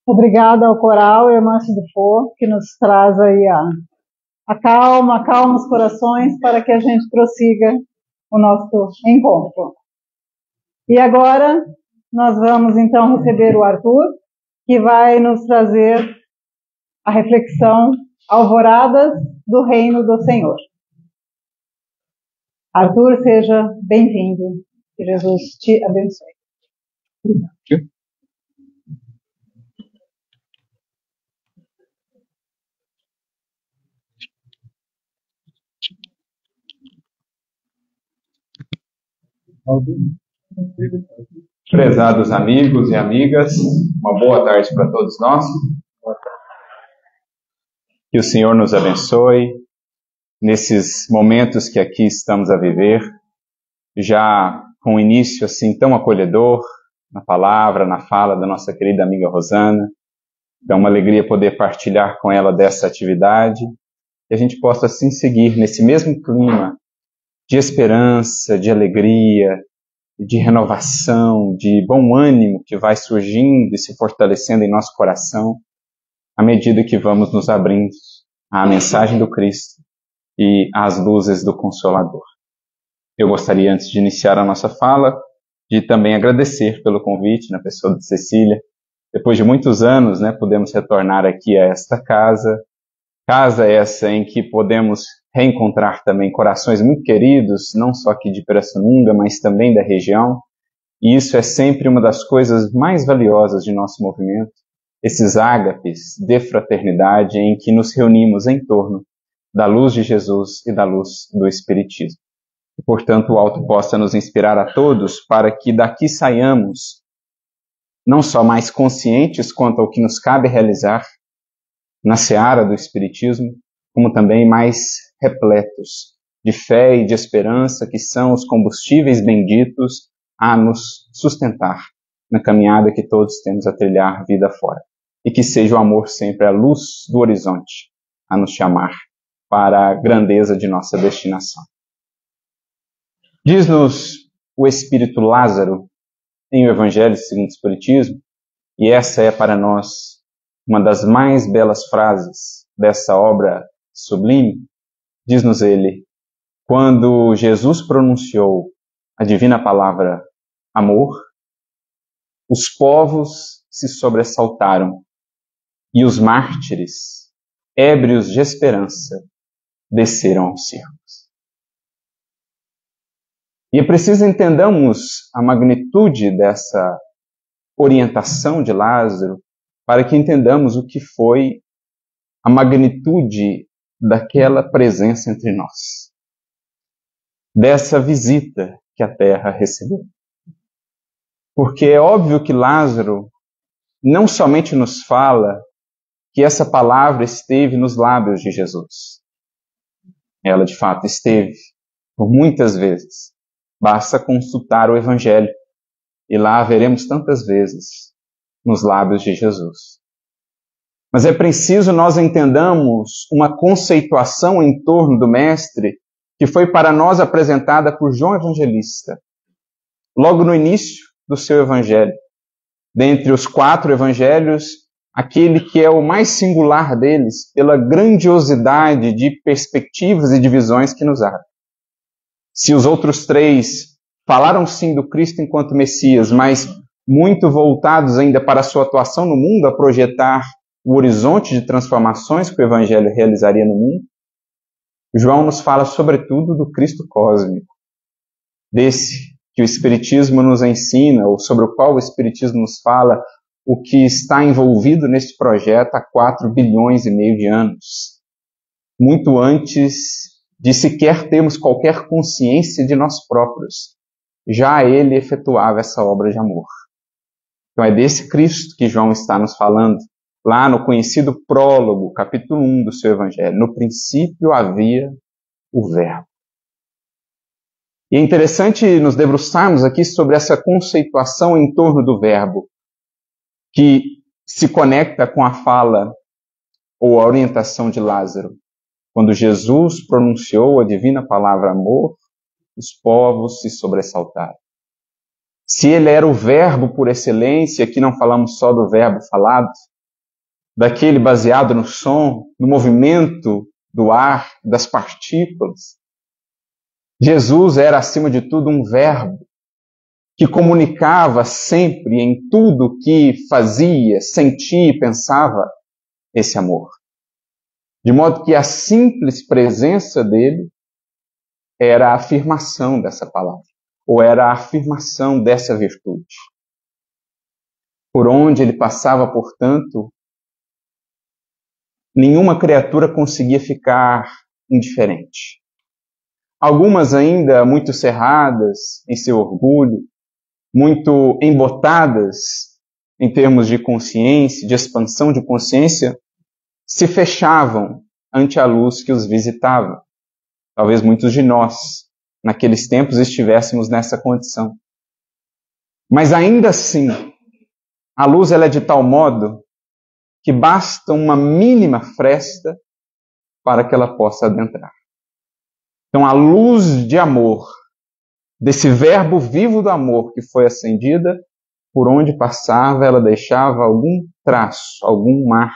Obrigada ao coral e ao Manso do For, que nos traz aí a calma, acalma os corações para que a gente prossiga o nosso encontro. E agora nós vamos então receber o Arthur, que vai nos trazer a reflexão Alvoradas do Reino do Senhor. Arthur, seja bem-vindo. Que Jesus te abençoe. Obrigado. Prezados amigos e amigas, uma boa tarde para todos nós. Que o Senhor nos abençoe nesses momentos que aqui estamos a viver, já com um início assim tão acolhedor, na palavra, na fala da nossa querida amiga Rosana. É uma alegria poder partilhar com ela dessa atividade e a gente possa assim seguir nesse mesmo clima de esperança, de alegria, de renovação, de bom ânimo que vai surgindo e se fortalecendo em nosso coração à medida que vamos nos abrindo à mensagem do Cristo e às luzes do Consolador. Eu gostaria, antes de iniciar a nossa fala, de também agradecer pelo convite na pessoa de Cecília. Depois de muitos anos, podemos retornar aqui a esta casa essa em que podemos reencontrar também corações muito queridos, não só aqui de Pirassununga, mas também da região. E isso é sempre uma das coisas mais valiosas de nosso movimento, esses ágapes de fraternidade em que nos reunimos em torno da luz de Jesus e da luz do Espiritismo. E, portanto, o alto possa nos inspirar a todos para que daqui saiamos não só mais conscientes quanto ao que nos cabe realizar na seara do Espiritismo, como também mais repletos de fé e de esperança, que são os combustíveis benditos a nos sustentar na caminhada que todos temos a trilhar vida fora. E que seja o amor sempre a luz do horizonte a nos chamar para a grandeza de nossa destinação. Diz-nos o Espírito Lázaro em o Evangelho segundo o Espiritismo, e essa é para nós uma das mais belas frases dessa obra sublime. Diz-nos ele: quando Jesus pronunciou a divina palavra amor, os povos se sobressaltaram e os mártires, ébrios de esperança, desceram aos circos. E é preciso entendermos a magnitude dessa orientação de Lázaro para que entendamos o que foi a magnitude daquela presença entre nós, dessa visita que a terra recebeu. Porque é óbvio que Lázaro não somente nos fala que essa palavra esteve nos lábios de Jesus. Ela, de fato, esteve por muitas vezes. Basta consultar o Evangelho e lá veremos tantas vezes nos lábios de Jesus. Mas é preciso nós entendamos uma conceituação em torno do Mestre que foi para nós apresentada por João Evangelista, logo no início do seu Evangelho. Dentre os 4 evangelhos, aquele que é o mais singular deles, pela grandiosidade de perspectivas e de visões que nos abre. Se os outros 3 falaram sim do Cristo enquanto Messias, mas muito voltados ainda para a sua atuação no mundo, a projetar o horizonte de transformações que o Evangelho realizaria no mundo, João nos fala sobretudo do Cristo cósmico, desse que o Espiritismo nos ensina, ou sobre o qual o Espiritismo nos fala, o que está envolvido neste projeto há 4 bilhões e meio de anos, muito antes de sequer termos qualquer consciência de nós próprios. Já ele efetuava essa obra de amor. Então é desse Cristo que João está nos falando, lá no conhecido prólogo, capítulo 1 do seu Evangelho. No princípio havia o Verbo. E é interessante nos debruçarmos aqui sobre essa conceituação em torno do Verbo, que se conecta com a fala ou a orientação de Lázaro. Quando Jesus pronunciou a divina palavra amor, os povos se sobressaltaram. Se ele era o Verbo por excelência, aqui não falamos só do verbo falado, daquele baseado no som, no movimento do ar, das partículas. Jesus era, acima de tudo, um verbo que comunicava sempre, em tudo que fazia, sentia e pensava, esse amor. De modo que a simples presença dele era a afirmação dessa palavra, ou era a afirmação dessa virtude. Por onde ele passava, portanto, nenhuma criatura conseguia ficar indiferente. Algumas ainda muito cerradas em seu orgulho, muito embotadas em termos de consciência, de expansão de consciência, se fechavam ante a luz que os visitava. Talvez muitos de nós, naqueles tempos, estivéssemos nessa condição. Mas ainda assim, a luz ela é de tal modo que basta uma mínima fresta para que ela possa adentrar. Então, a luz de amor, desse verbo vivo do amor que foi acendida, por onde passava, ela deixava algum traço, algum marco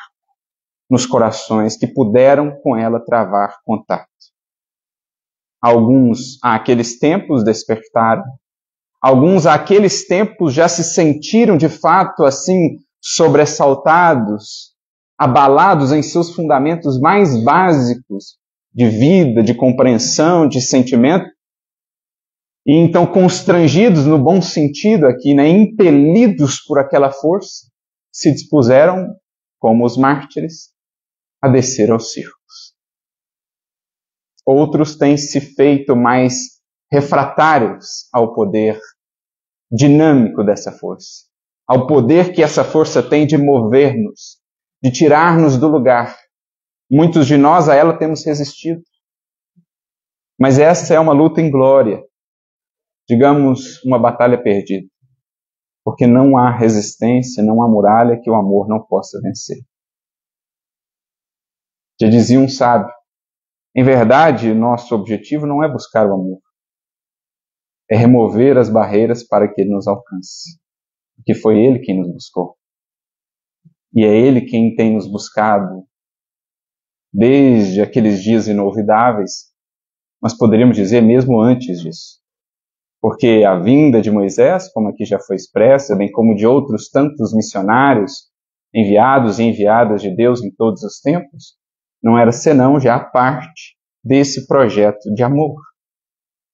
nos corações que puderam com ela travar contato. Alguns, àqueles tempos, despertaram. Alguns, àqueles tempos, já se sentiram de fato assim sobressaltados, abalados em seus fundamentos mais básicos de vida, de compreensão, de sentimento, e então constrangidos no bom sentido aqui, né, impelidos por aquela força, se dispuseram, como os mártires, a descer aos circos. Outros têm se feito mais refratários ao poder dinâmico dessa força, ao poder que essa força tem de mover-nos, de tirar-nos do lugar. Muitos de nós a ela temos resistido. Mas essa é uma luta inglória, digamos, uma batalha perdida. Porque não há resistência, não há muralha que o amor não possa vencer. Já dizia um sábio, em verdade, nosso objetivo não é buscar o amor, é remover as barreiras para que ele nos alcance. Porque foi ele quem nos buscou. E é ele quem tem nos buscado desde aqueles dias inolvidáveis, mas poderíamos dizer mesmo antes disso. Porque a vinda de Moisés, como aqui já foi expressa, bem como de outros tantos missionários enviados e enviadas de Deus em todos os tempos, não era senão já parte desse projeto de amor,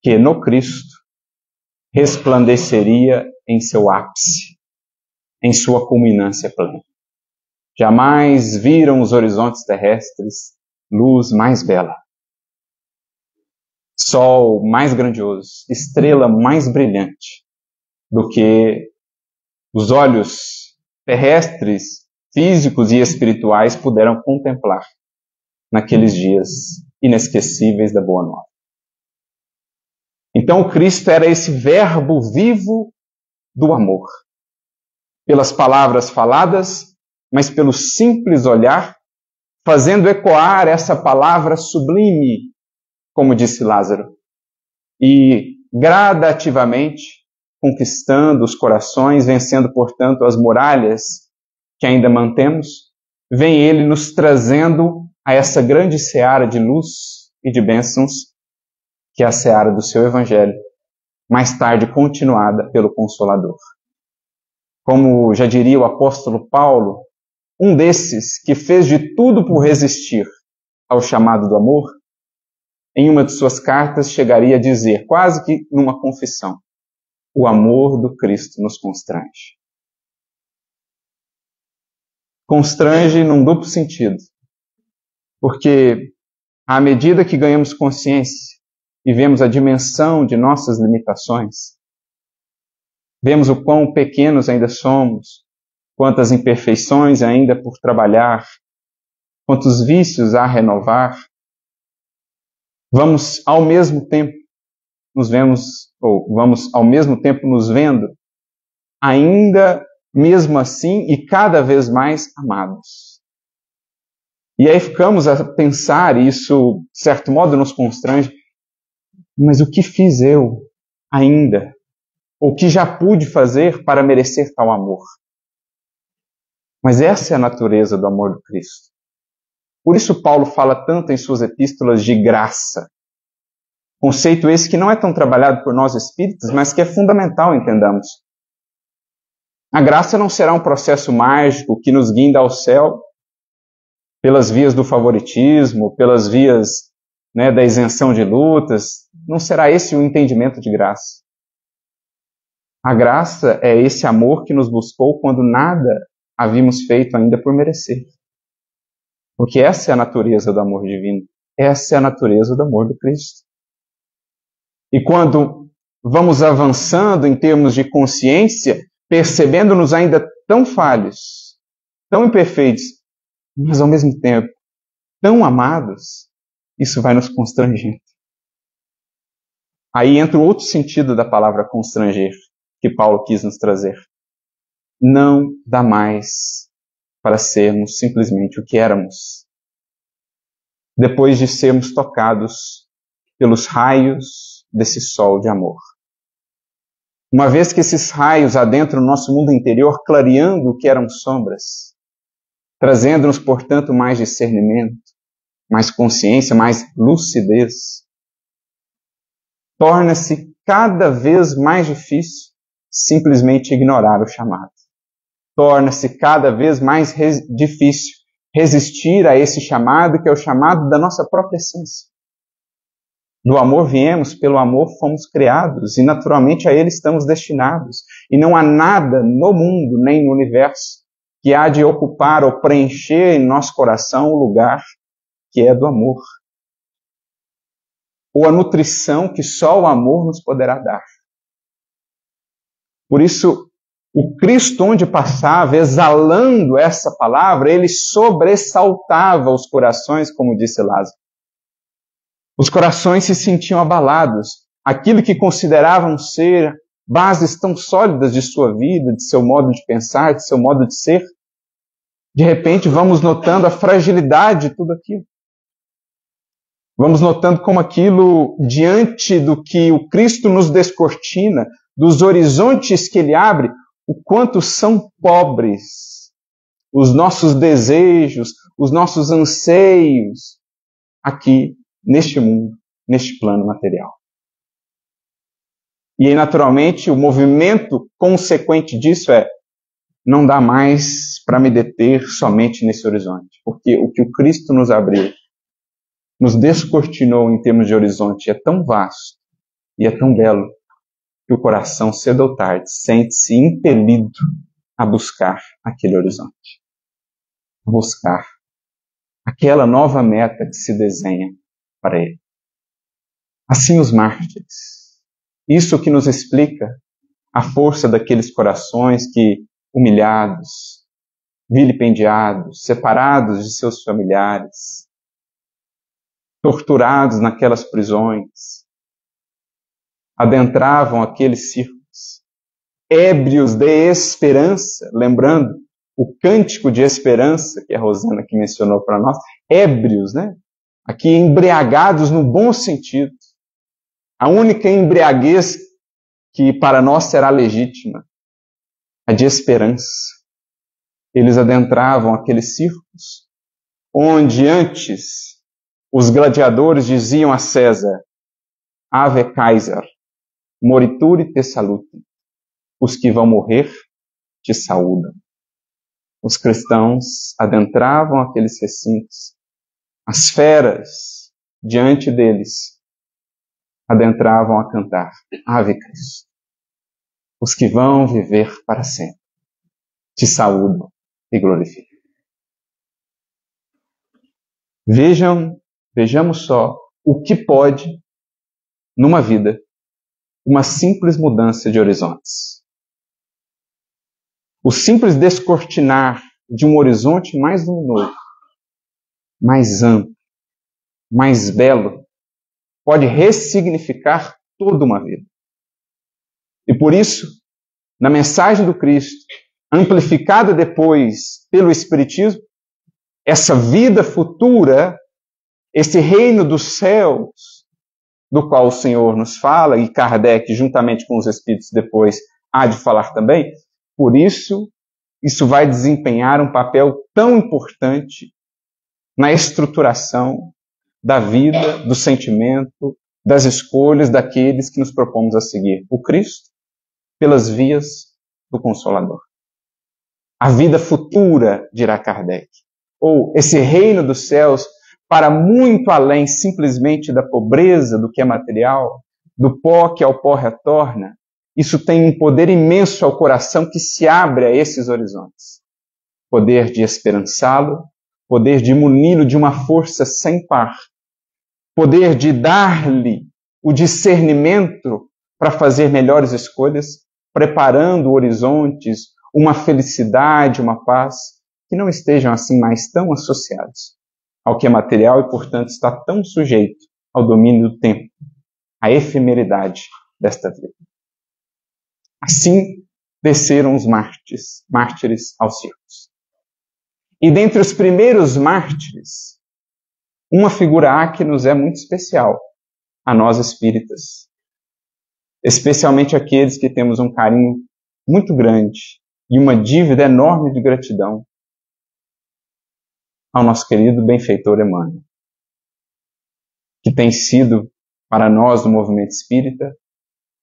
que no Cristo resplandeceria em seu ápice, em sua culminância plena. Jamais viram os horizontes terrestres luz mais bela, sol mais grandioso, estrela mais brilhante do que os olhos terrestres, físicos e espirituais puderam contemplar naqueles dias inesquecíveis da Boa Nova. Então, Cristo era esse verbo vivo do amor. Pelas palavras faladas, mas pelo simples olhar, fazendo ecoar essa palavra sublime, como disse Lázaro, e gradativamente conquistando os corações, vencendo, portanto, as muralhas que ainda mantemos, vem ele nos trazendo a essa grande seara de luz e de bênçãos, que é a seara do seu Evangelho, mais tarde continuada pelo Consolador. Como já diria o apóstolo Paulo, um desses que fez de tudo por resistir ao chamado do amor, em uma de suas cartas chegaria a dizer, quase que numa confissão, o amor do Cristo nos constrange. Constrange num duplo sentido, porque à medida que ganhamos consciência e vemos a dimensão de nossas limitações, vemos o quão pequenos ainda somos, quantas imperfeições ainda por trabalhar, quantos vícios a renovar, vamos ao mesmo tempo nos vendo, ainda mesmo assim e cada vez mais amados. E aí ficamos a pensar, e isso, de certo modo, nos constrange, mas o que fiz eu ainda? Ou o que já pude fazer para merecer tal amor? Mas essa é a natureza do amor do Cristo. Por isso Paulo fala tanto em suas epístolas de graça. Conceito esse que não é tão trabalhado por nós espíritas, mas que é fundamental, entendamos. A graça não será um processo mágico que nos guinda ao céu pelas vias do favoritismo, pelas vias, da isenção de lutas. Não será esse o entendimento de graça. A graça é esse amor que nos buscou quando nada havíamos feito ainda por merecer. Porque essa é a natureza do amor divino. Essa é a natureza do amor do Cristo. E quando vamos avançando em termos de consciência, percebendo-nos ainda tão falhos, tão imperfeitos, mas ao mesmo tempo tão amados, isso vai nos constrangendo. Aí entra o outro sentido da palavra constranger, que Paulo quis nos trazer. Não dá mais para sermos simplesmente o que éramos. Depois de sermos tocados pelos raios desse sol de amor. Uma vez que esses raios adentram o nosso mundo interior, clareando o que eram sombras, trazendo-nos, portanto, mais discernimento, mais consciência, mais lucidez, torna-se cada vez mais difícil simplesmente ignorar o chamado. Torna-se cada vez mais difícil resistir a esse chamado, que é o chamado da nossa própria essência. Do amor viemos, pelo amor fomos criados, e naturalmente a ele estamos destinados. E não há nada no mundo, nem no universo, que há de ocupar ou preencher em nosso coração o lugar que é do amor. Ou a nutrição que só o amor nos poderá dar. Por isso, o Cristo, onde passava, exalando essa palavra, ele sobressaltava os corações, como disse Lázaro. Os corações se sentiam abalados. Aquilo que consideravam ser bases tão sólidas de sua vida, de seu modo de pensar, de seu modo de ser, de repente vamos notando a fragilidade de tudo aquilo. Vamos notando como aquilo, diante do que o Cristo nos descortina, dos horizontes que ele abre, o quanto são pobres os nossos desejos, os nossos anseios aqui neste mundo, neste plano material. E aí, naturalmente, o movimento consequente disso é: não dá mais para me deter somente nesse horizonte, porque o que o Cristo nos abriu, nos descortinou em termos de horizonte, é tão vasto e é tão belo que o coração, cedo ou tarde, sente-se impelido a buscar aquele horizonte, a buscar aquela nova meta que se desenha para ele. Assim os mártires. Isso que nos explica a força daqueles corações que, humilhados, vilipendiados, separados de seus familiares, torturados naquelas prisões, adentravam aqueles círculos, ébrios de esperança, lembrando o cântico de esperança que a Rosana aqui mencionou para nós, ébrios, né? Aqui embriagados no bom sentido. A única embriaguez que para nós será legítima, a de esperança. Eles adentravam aqueles círculos, onde antes os gladiadores diziam a César, Ave Caesar, morituri te salutem. Os que vão morrer te saúdam. Os cristãos adentravam aqueles recintos. As feras diante deles adentravam a cantar Ave Cristo. Os que vão viver para sempre te saúdam e glorificam. Vejamos só o que pode, numa vida, uma simples mudança de horizontes. O simples descortinar de um horizonte mais luminoso, mais amplo, mais belo, pode ressignificar toda uma vida. E por isso, na mensagem do Cristo, amplificada depois pelo Espiritismo, essa vida futura, esse reino dos céus, do qual o Senhor nos fala, e Kardec, juntamente com os Espíritos, depois há de falar também, por isso, isso vai desempenhar um papel tão importante na estruturação da vida, do sentimento, das escolhas daqueles que nos propomos a seguir o Cristo pelas vias do Consolador. A vida futura, dirá Kardec, ou esse reino dos céus, para muito além simplesmente da pobreza do que é material, do pó que ao pó retorna, isso tem um poder imenso ao coração que se abre a esses horizontes. Poder de esperançá-lo, poder de muni-lo de uma força sem par, poder de dar-lhe o discernimento para fazer melhores escolhas, preparando horizontes, uma felicidade, uma paz, que não estejam assim mais tão associados ao que é material e, portanto, está tão sujeito ao domínio do tempo, à efemeridade desta vida. Assim desceram os mártires aos círculos. E dentre os primeiros mártires, uma figura há que nos é muito especial, a nós espíritas. Especialmente aqueles que temos um carinho muito grande e uma dívida enorme de gratidão ao nosso querido benfeitor Emmanuel, que tem sido, para nós do movimento espírita,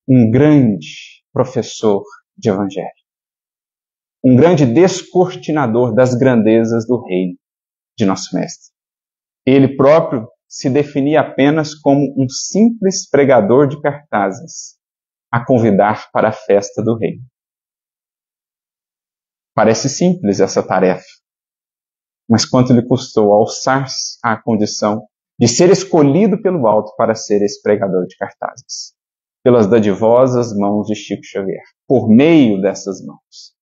um grande professor de evangelho, um grande descortinador das grandezas do reino de nosso mestre. Ele próprio se definia apenas como um simples pregador de cartazes a convidar para a festa do reino. Parece simples essa tarefa, mas quanto lhe custou alçar-se à condição de ser escolhido pelo alto para ser esse pregador de cartazes, pelas dadivosas mãos de Chico Xavier, por meio dessas mãos.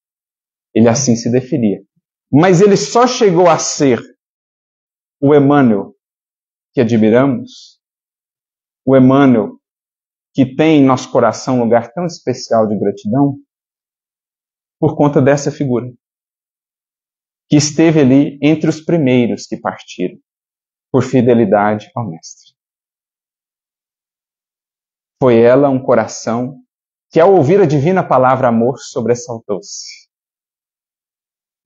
Ele assim se definia. Mas ele só chegou a ser o Emmanuel que admiramos, o Emmanuel que tem em nosso coração um lugar tão especial de gratidão, por conta dessa figura, que esteve ali entre os primeiros que partiram, por fidelidade ao Mestre. Foi ela um coração que, ao ouvir a divina palavra amor, sobressaltou-se.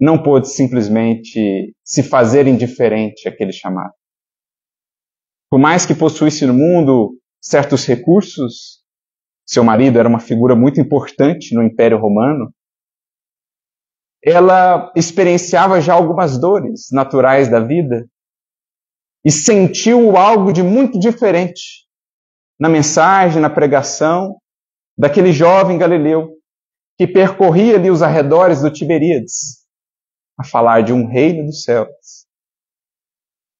Não pôde simplesmente se fazer indiferente àquele chamado. Por mais que possuísse no mundo certos recursos, seu marido era uma figura muito importante no Império Romano, ela experienciava já algumas dores naturais da vida e sentiu algo de muito diferente na mensagem, na pregação daquele jovem galileu que percorria ali os arredores do Tiberíades a falar de um reino dos céus,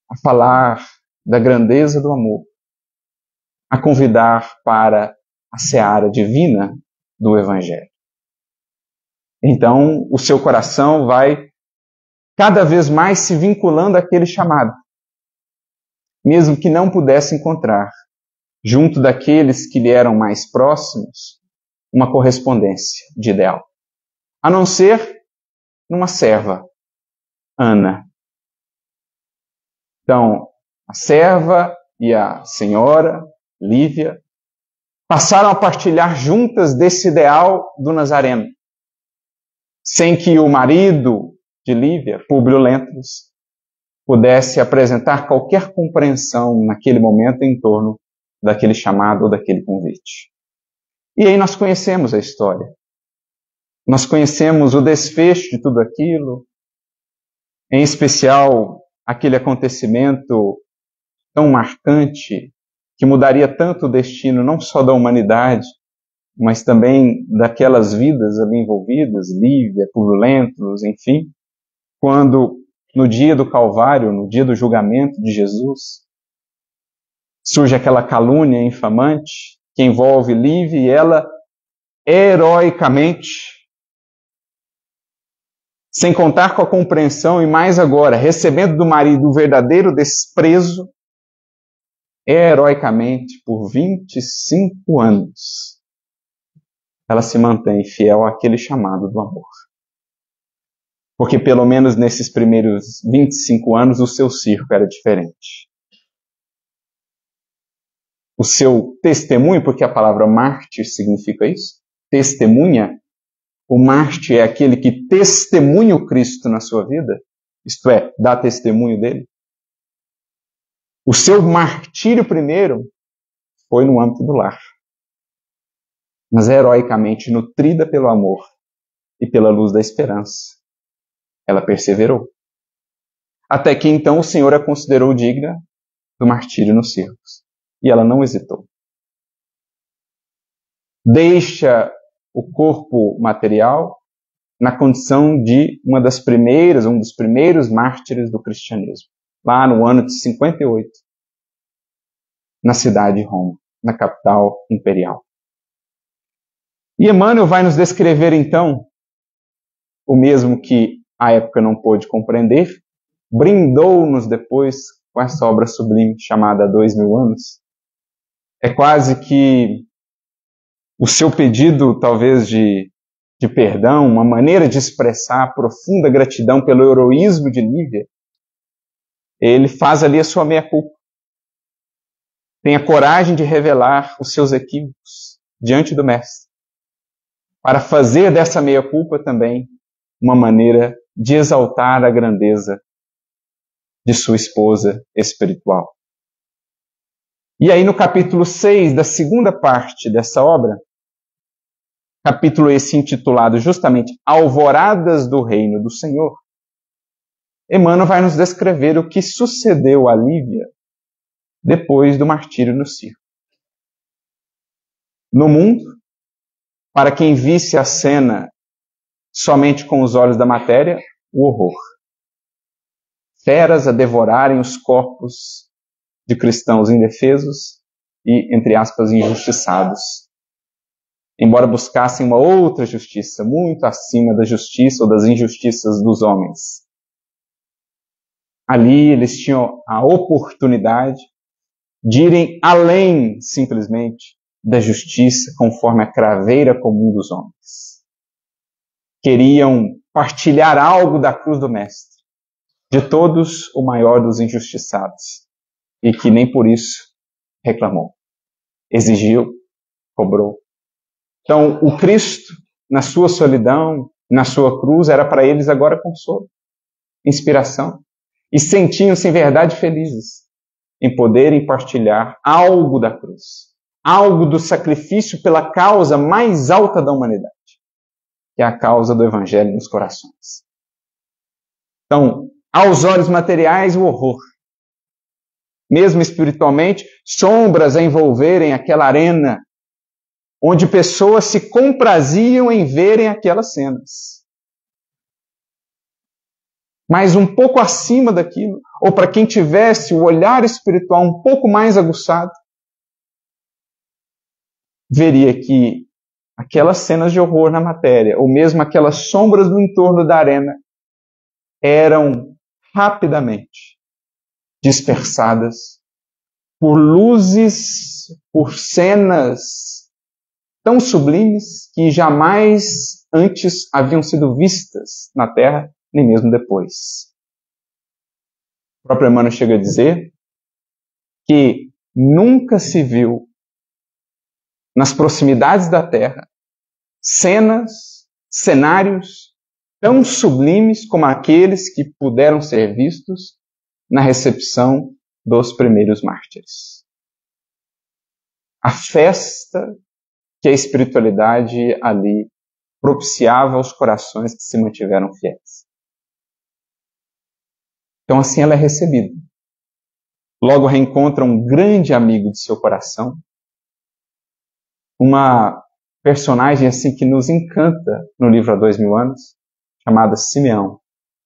a falar da grandeza do amor, a convidar para a seara divina do Evangelho. Então, o seu coração vai cada vez mais se vinculando àquele chamado, mesmo que não pudesse encontrar, junto daqueles que lhe eram mais próximos, uma correspondência de ideal. A não ser numa serva, Ana. Então, a serva e a senhora, Lívia, passaram a partilhar juntas desse ideal do Nazareno, sem que o marido de Lívia, Públio Lentulus, pudesse apresentar qualquer compreensão naquele momento em torno daquele chamado ou daquele convite. E aí nós conhecemos a história. Nós conhecemos o desfecho de tudo aquilo, em especial aquele acontecimento tão marcante que mudaria tanto o destino não só da humanidade, mas também daquelas vidas ali envolvidas, Lívia, Públio Lentulus, enfim, quando no dia do Calvário, no dia do julgamento de Jesus, surge aquela calúnia infamante que envolve Lívia e ela heroicamente, sem contar com a compreensão e mais agora, recebendo do marido o verdadeiro desprezo, heroicamente, por 25 anos, ela se mantém fiel àquele chamado do amor. Porque pelo menos nesses primeiros 25 anos o seu circo era diferente. O seu testemunho, porque a palavra mártir significa isso, testemunha, o mártir é aquele que testemunha o Cristo na sua vida, isto é, dá testemunho dele. O seu martírio primeiro foi no âmbito do lar, mas heroicamente nutrida pelo amor e pela luz da esperança. Ela perseverou. Até que então o Senhor a considerou digna do martírio nos circos. E ela não hesitou. Deixa o corpo material na condição de um dos primeiros mártires do cristianismo. Lá no ano de 58, na cidade de Roma, na capital imperial. E Emmanuel vai nos descrever então o mesmo que à época não pôde compreender, brindou-nos depois com essa obra sublime chamada 2000 anos. É quase que o seu pedido, talvez, de perdão, uma maneira de expressar profunda gratidão pelo heroísmo de Lívia, ele faz ali a sua meia-culpa. Tem a coragem de revelar os seus equívocos diante do Mestre, para fazer dessa meia-culpa também uma maneira de exaltar a grandeza de sua esposa espiritual. E aí no capítulo 6 da segunda parte dessa obra, capítulo esse intitulado justamente Alvoradas do Reino do Senhor, Emmanuel vai nos descrever o que sucedeu a Lívia depois do martírio no circo. No mundo, para quem visse a cena somente com os olhos da matéria, o horror. Feras a devorarem os corpos de cristãos indefesos e, entre aspas, injustiçados. Embora buscassem uma outra justiça, muito acima da justiça ou das injustiças dos homens. Ali eles tinham a oportunidade de irem além, simplesmente, da justiça conforme a craveira comum dos homens. Queriam partilhar algo da cruz do Mestre, de todos o maior dos injustiçados, e que nem por isso reclamou, exigiu, cobrou. Então, o Cristo, na sua solidão, na sua cruz, era para eles agora consolo, inspiração, e sentiam-se em verdade felizes em poderem partilhar algo da cruz, algo do sacrifício pela causa mais alta da humanidade, que é a causa do Evangelho nos corações. Então, aos olhos materiais, o horror. Mesmo espiritualmente, sombras a envolverem aquela arena, onde pessoas se compraziam em verem aquelas cenas. Mas um pouco acima daquilo, ou para quem tivesse o olhar espiritual um pouco mais aguçado, veria que aquelas cenas de horror na matéria, ou mesmo aquelas sombras no entorno da arena, eram rapidamente dispersadas por luzes, por cenas tão sublimes que jamais antes haviam sido vistas na terra, nem mesmo depois. O próprio Emmanuel chega a dizer que nunca se viu nas proximidades da terra cenários tão sublimes como aqueles que puderam ser vistos na recepção dos primeiros mártires. A festa que a espiritualidade ali propiciava aos corações que se mantiveram fiéis. Então assim ela é recebida. Logo reencontra um grande amigo de seu coração, uma personagem assim que nos encanta no livro Há 2000 anos, chamada Simeão,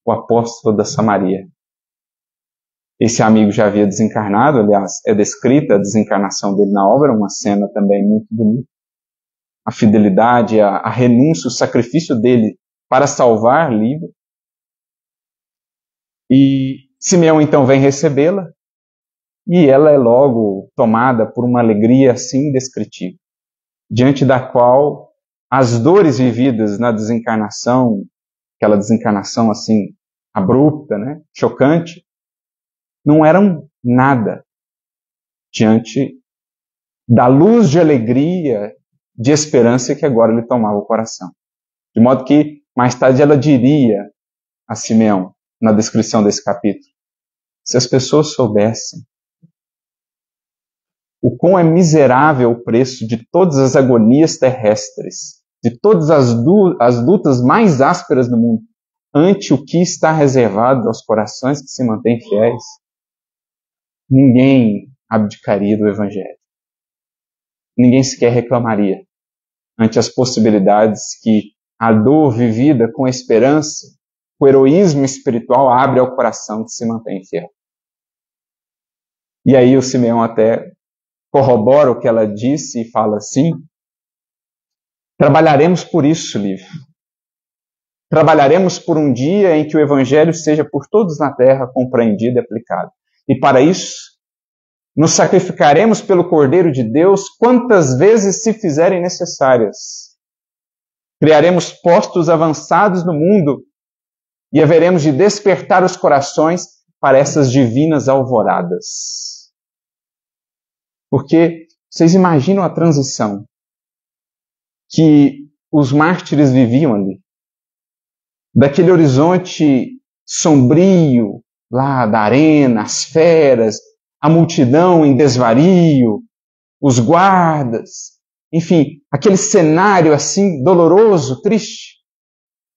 o apóstolo da Samaria. Esse amigo já havia desencarnado, aliás, é descrita a desencarnação dele na obra, uma cena também muito bonita. A fidelidade, a renúncia, o sacrifício dele para salvar Líbia. E Simeão então vem recebê-la, e ela é logo tomada por uma alegria assim indescritível, diante da qual as dores vividas na desencarnação, aquela desencarnação assim abrupta, né, chocante, não eram nada diante da luz de alegria, de esperança que agora lhe tomava o coração. De modo que mais tarde ela diria a Simeão, na descrição desse capítulo, se as pessoas soubessem o quão é miserável o preço de todas as agonias terrestres, de todas as lutas mais ásperas do mundo, ante o que está reservado aos corações que se mantêm fiéis, ninguém abdicaria do Evangelho. Ninguém sequer reclamaria ante as possibilidades que a dor vivida com esperança, o heroísmo espiritual abre ao coração que se mantém fiel. E aí o Simeão até corrobora o que ela disse e fala assim: trabalharemos por isso, Lívia. Trabalharemos por um dia em que o Evangelho seja por todos na terra compreendido e aplicado. E para isso, nos sacrificaremos pelo Cordeiro de Deus quantas vezes se fizerem necessárias. Criaremos postos avançados no mundo e haveremos de despertar os corações para essas divinas alvoradas. Porque vocês imaginam a transição que os mártires viviam ali, daquele horizonte sombrio lá da arena, as feras, a multidão em desvario, os guardas, enfim, aquele cenário assim doloroso, triste.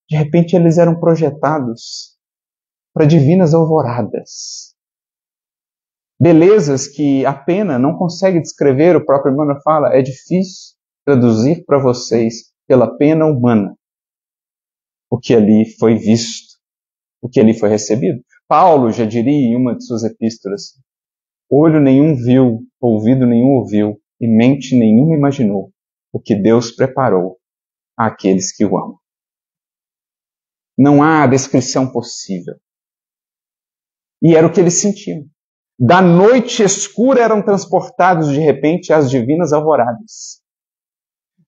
De repente eles eram projetados para divinas alvoradas. Belezas que a pena não consegue descrever, o próprio Emmanuel fala, é difícil traduzir para vocês pela pena humana o que ali foi visto, o que ali foi recebido. Paulo já diria em uma de suas epístolas: olho nenhum viu, ouvido nenhum ouviu, e mente nenhuma imaginou o que Deus preparou àqueles que o amam. Não há descrição possível. E era o que eles sentiam. Da noite escura eram transportados de repente às divinas alvoradas.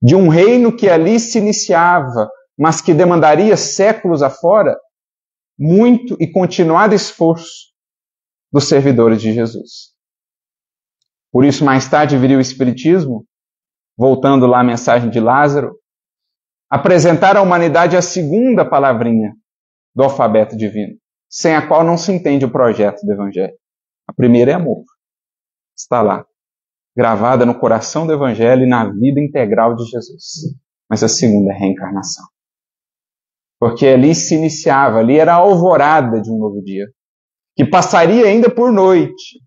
De um reino que ali se iniciava, mas que demandaria séculos afora, muito e continuado esforço dos servidores de Jesus. Por isso, mais tarde viria o Espiritismo, voltando lá à mensagem de Lázaro, apresentar à humanidade a segunda palavrinha do alfabeto divino, sem a qual não se entende o projeto do Evangelho. A primeira é amor. Está lá, gravada no coração do Evangelho e na vida integral de Jesus. Mas a segunda é reencarnação. Porque ali se iniciava, ali era a alvorada de um novo dia, que passaria ainda por noite,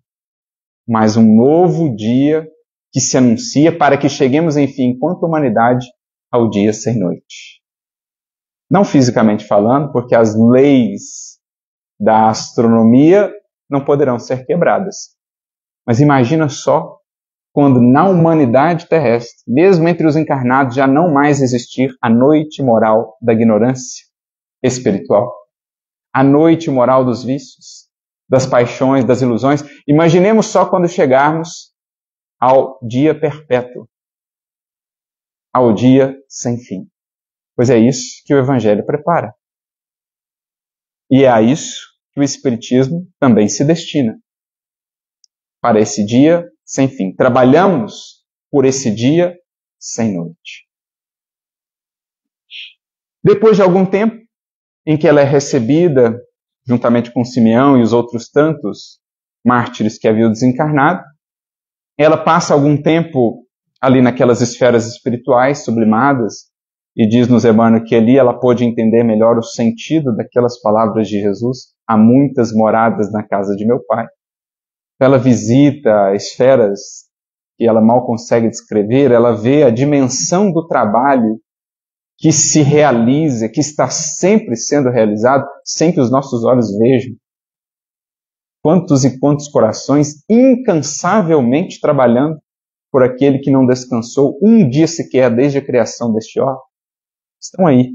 mas um novo dia que se anuncia para que cheguemos, enfim, enquanto humanidade, ao dia sem noite. Não fisicamente falando, porque as leis da astronomia não poderão ser quebradas. Mas imagina só quando na humanidade terrestre, mesmo entre os encarnados, já não mais existir a noite moral da ignorância espiritual, a noite moral dos vícios, das paixões, das ilusões. Imaginemos só quando chegarmos ao dia perpétuo, ao dia sem fim. Pois é isso que o Evangelho prepara. E é a isso que o Espiritismo também se destina. Para esse dia sem fim. Trabalhamos por esse dia sem noite. Depois de algum tempo, em que ela é recebida, juntamente com Simeão e os outros tantos mártires que haviam desencarnado, ela passa algum tempo ali naquelas esferas espirituais sublimadas, e diz-nos Emmanuel que ali ela pôde entender melhor o sentido daquelas palavras de Jesus: há muitas moradas na casa de meu Pai. Ela visita esferas que ela mal consegue descrever, ela vê a dimensão do trabalho que se realiza, que está sempre sendo realizado, sem que os nossos olhos vejam. Quantos e quantos corações incansavelmente trabalhando por aquele que não descansou um dia sequer desde a criação deste orbe. Estão aí,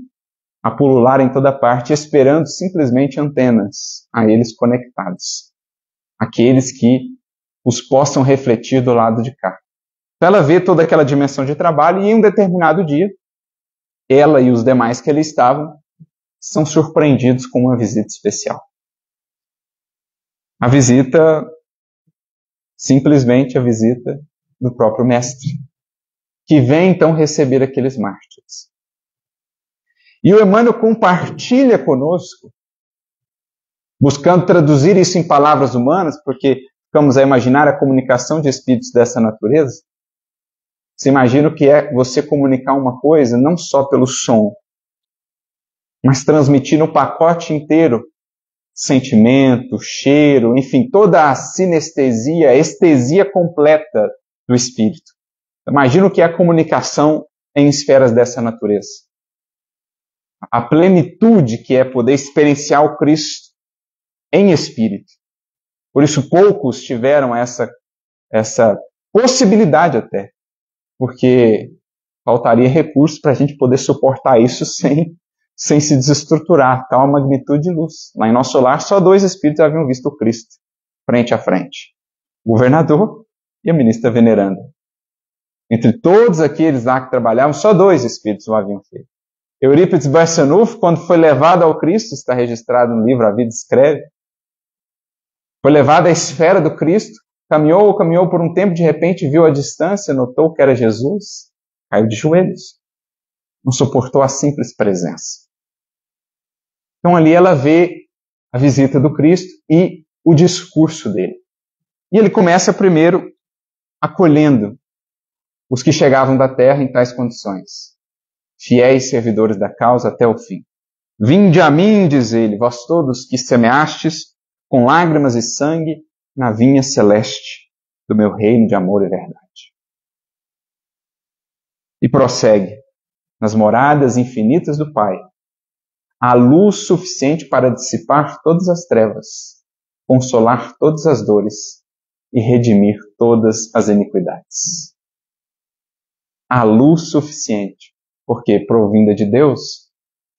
a pulular em toda parte, esperando simplesmente antenas a eles conectados. Aqueles que os possam refletir do lado de cá. Então ela vê toda aquela dimensão de trabalho e em um determinado dia, ela e os demais que ali estavam são surpreendidos com uma visita especial. A visita, simplesmente a visita do próprio Mestre, que vem então receber aqueles mártires. E o Emmanuel compartilha conosco, buscando traduzir isso em palavras humanas, porque ficamos a imaginar a comunicação de espíritos dessa natureza. Você imagina o que é você comunicar uma coisa não só pelo som, mas transmitir no pacote inteiro sentimento, cheiro, enfim, toda a sinestesia, a estesia completa do espírito. Imagina o que é a comunicação em esferas dessa natureza. A plenitude que é poder experienciar o Cristo em espírito. Por isso poucos tiveram essa possibilidade até, porque faltaria recursos para a gente poder suportar isso sem se desestruturar, tal magnitude de luz. Lá em nosso lar, só 2 espíritos haviam visto o Cristo, frente a frente. O governador e a ministra veneranda. Entre todos aqueles lá que trabalhavam, só 2 espíritos o haviam feito. Eurípides Barçanufo, quando foi levado ao Cristo, está registrado no livro A Vida Escreve, foi levado à esfera do Cristo, caminhou por um tempo, de repente viu a distância, notou que era Jesus, caiu de joelhos. Não suportou a simples presença. Então ali ela vê a visita do Cristo e o discurso dele. E ele começa primeiro acolhendo os que chegavam da terra em tais condições, fiéis servidores da causa até o fim. Vinde a mim, diz ele, vós todos que semeastes com lágrimas e sangue na vinha celeste do meu reino de amor e verdade. E prossegue, nas moradas infinitas do Pai, há luz suficiente para dissipar todas as trevas, consolar todas as dores e redimir todas as iniquidades. Há luz suficiente, porque provinda de Deus,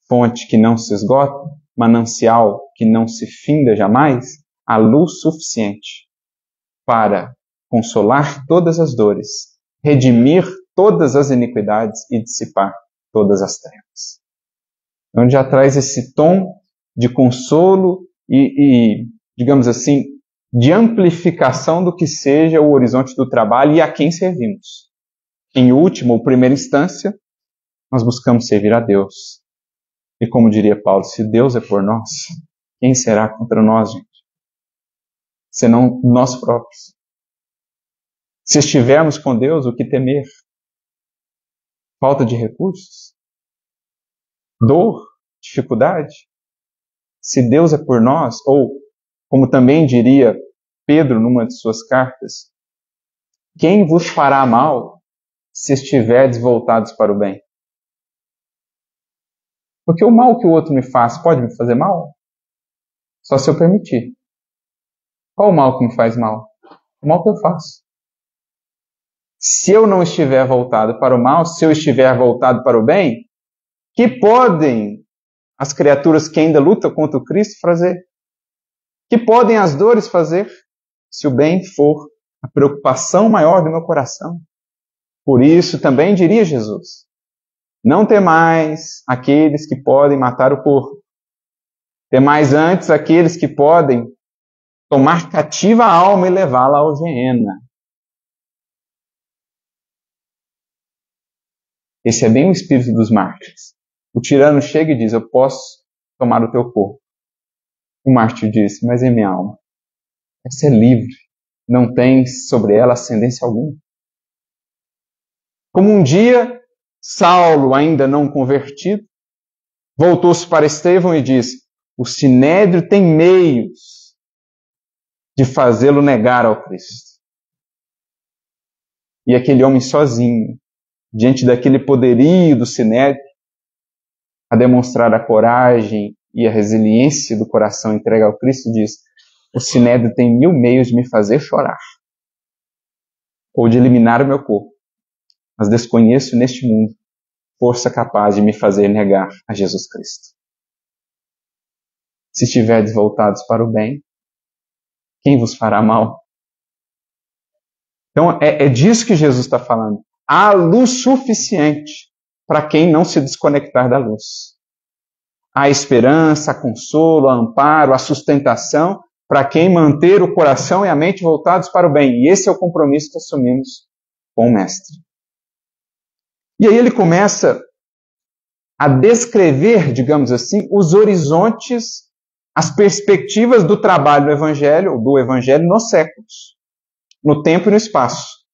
fonte que não se esgota, manancial que não se finda jamais, há luz suficiente para consolar todas as dores, redimir todas as iniquidades e dissipar todas as trevas. Então já traz esse tom de consolo e, digamos assim, de amplificação do que seja o horizonte do trabalho e a quem servimos. Em última ou primeira instância, nós buscamos servir a Deus. E como diria Paulo, se Deus é por nós, quem será contra nós, gente? Senão nós próprios. Se estivermos com Deus, o que temer? Falta de recursos? Dor? Dificuldade? Se Deus é por nós, ou, como também diria Pedro numa de suas cartas, quem vos fará mal se estiverdes voltados para o bem? Porque o mal que o outro me faz pode me fazer mal? Só se eu permitir. Qual o mal que me faz mal? O mal que eu faço. Se eu não estiver voltado para o mal, se eu estiver voltado para o bem, que podem as criaturas que ainda lutam contra o Cristo fazer? Que podem as dores fazer? Se o bem for a preocupação maior do meu coração. Por isso também diria Jesus, Não temais aqueles que podem matar o corpo. Temais antes aqueles que podem tomar cativa a alma e levá-la ao Geena. Esse é bem o espírito dos mártires. O tirano chega e diz, eu posso tomar o teu corpo. O mártir diz, mas é minha alma. Essa é livre. Não tem sobre ela ascendência alguma. Como um dia, Saulo, ainda não convertido, voltou-se para Estevão e disse, o Sinédrio tem meios de fazê-lo negar ao Cristo. E aquele homem sozinho, diante daquele poderio do Sinédrio, a demonstrar a coragem e a resiliência do coração entregue ao Cristo, diz, o Sinédrio tem 1000 meios de me fazer chorar, ou de eliminar o meu corpo, mas desconheço neste mundo força capaz de me fazer negar a Jesus Cristo. Se estiverdes voltados para o bem, quem vos fará mal? Então é disso que Jesus está falando. Há luz suficiente para quem não se desconectar da luz. Há esperança, há consolo, há amparo, há sustentação para quem manter o coração e a mente voltados para o bem. E esse é o compromisso que assumimos com o Mestre. E aí ele começa a descrever, digamos assim, os horizontes, as perspectivas do trabalho do Evangelho nos séculos, no tempo e no espaço.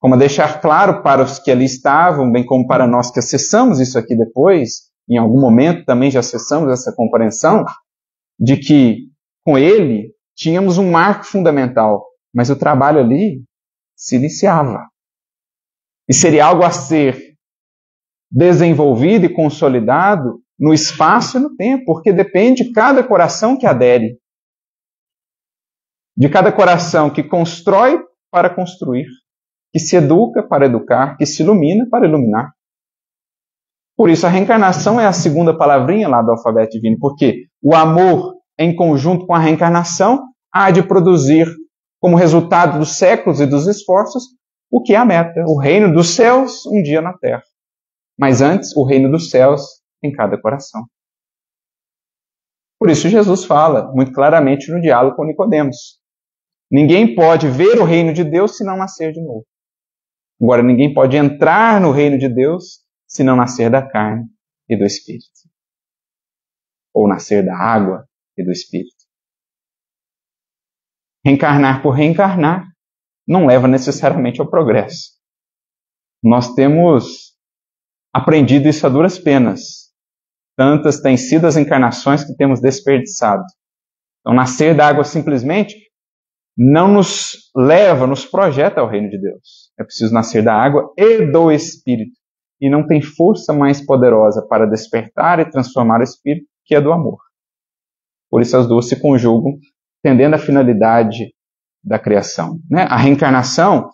Como a deixar claro para os que ali estavam, bem como para nós que acessamos isso aqui depois, em algum momento também já acessamos essa compreensão, de que com ele tínhamos um marco fundamental, mas o trabalho ali se iniciava. E seria algo a ser desenvolvido e consolidado no espaço e no tempo, porque depende de cada coração que adere, de cada coração que constrói para construir, que se educa para educar, que se ilumina para iluminar. Por isso a reencarnação é a segunda palavrinha lá do alfabeto divino, porque o amor em conjunto com a reencarnação há de produzir, como resultado dos séculos e dos esforços, o que é a meta, o reino dos céus um dia na terra. Mas antes, o reino dos céus em cada coração. Por isso Jesus fala muito claramente no diálogo com Nicodemos. Ninguém pode ver o reino de Deus se não nascer de novo. Agora, ninguém pode entrar no reino de Deus se não nascer da carne e do Espírito. Ou nascer da água e do Espírito. Reencarnar por reencarnar não leva necessariamente ao progresso. Nós temos aprendido isso a duras penas. Tantas têm sido as encarnações que temos desperdiçado. Então, nascer da água simplesmente não nos leva, nos projeta ao reino de Deus. É preciso nascer da água e do Espírito. E não tem força mais poderosa para despertar e transformar o Espírito que a do amor. Por isso as duas se conjugam, tendendo à finalidade da criação. A reencarnação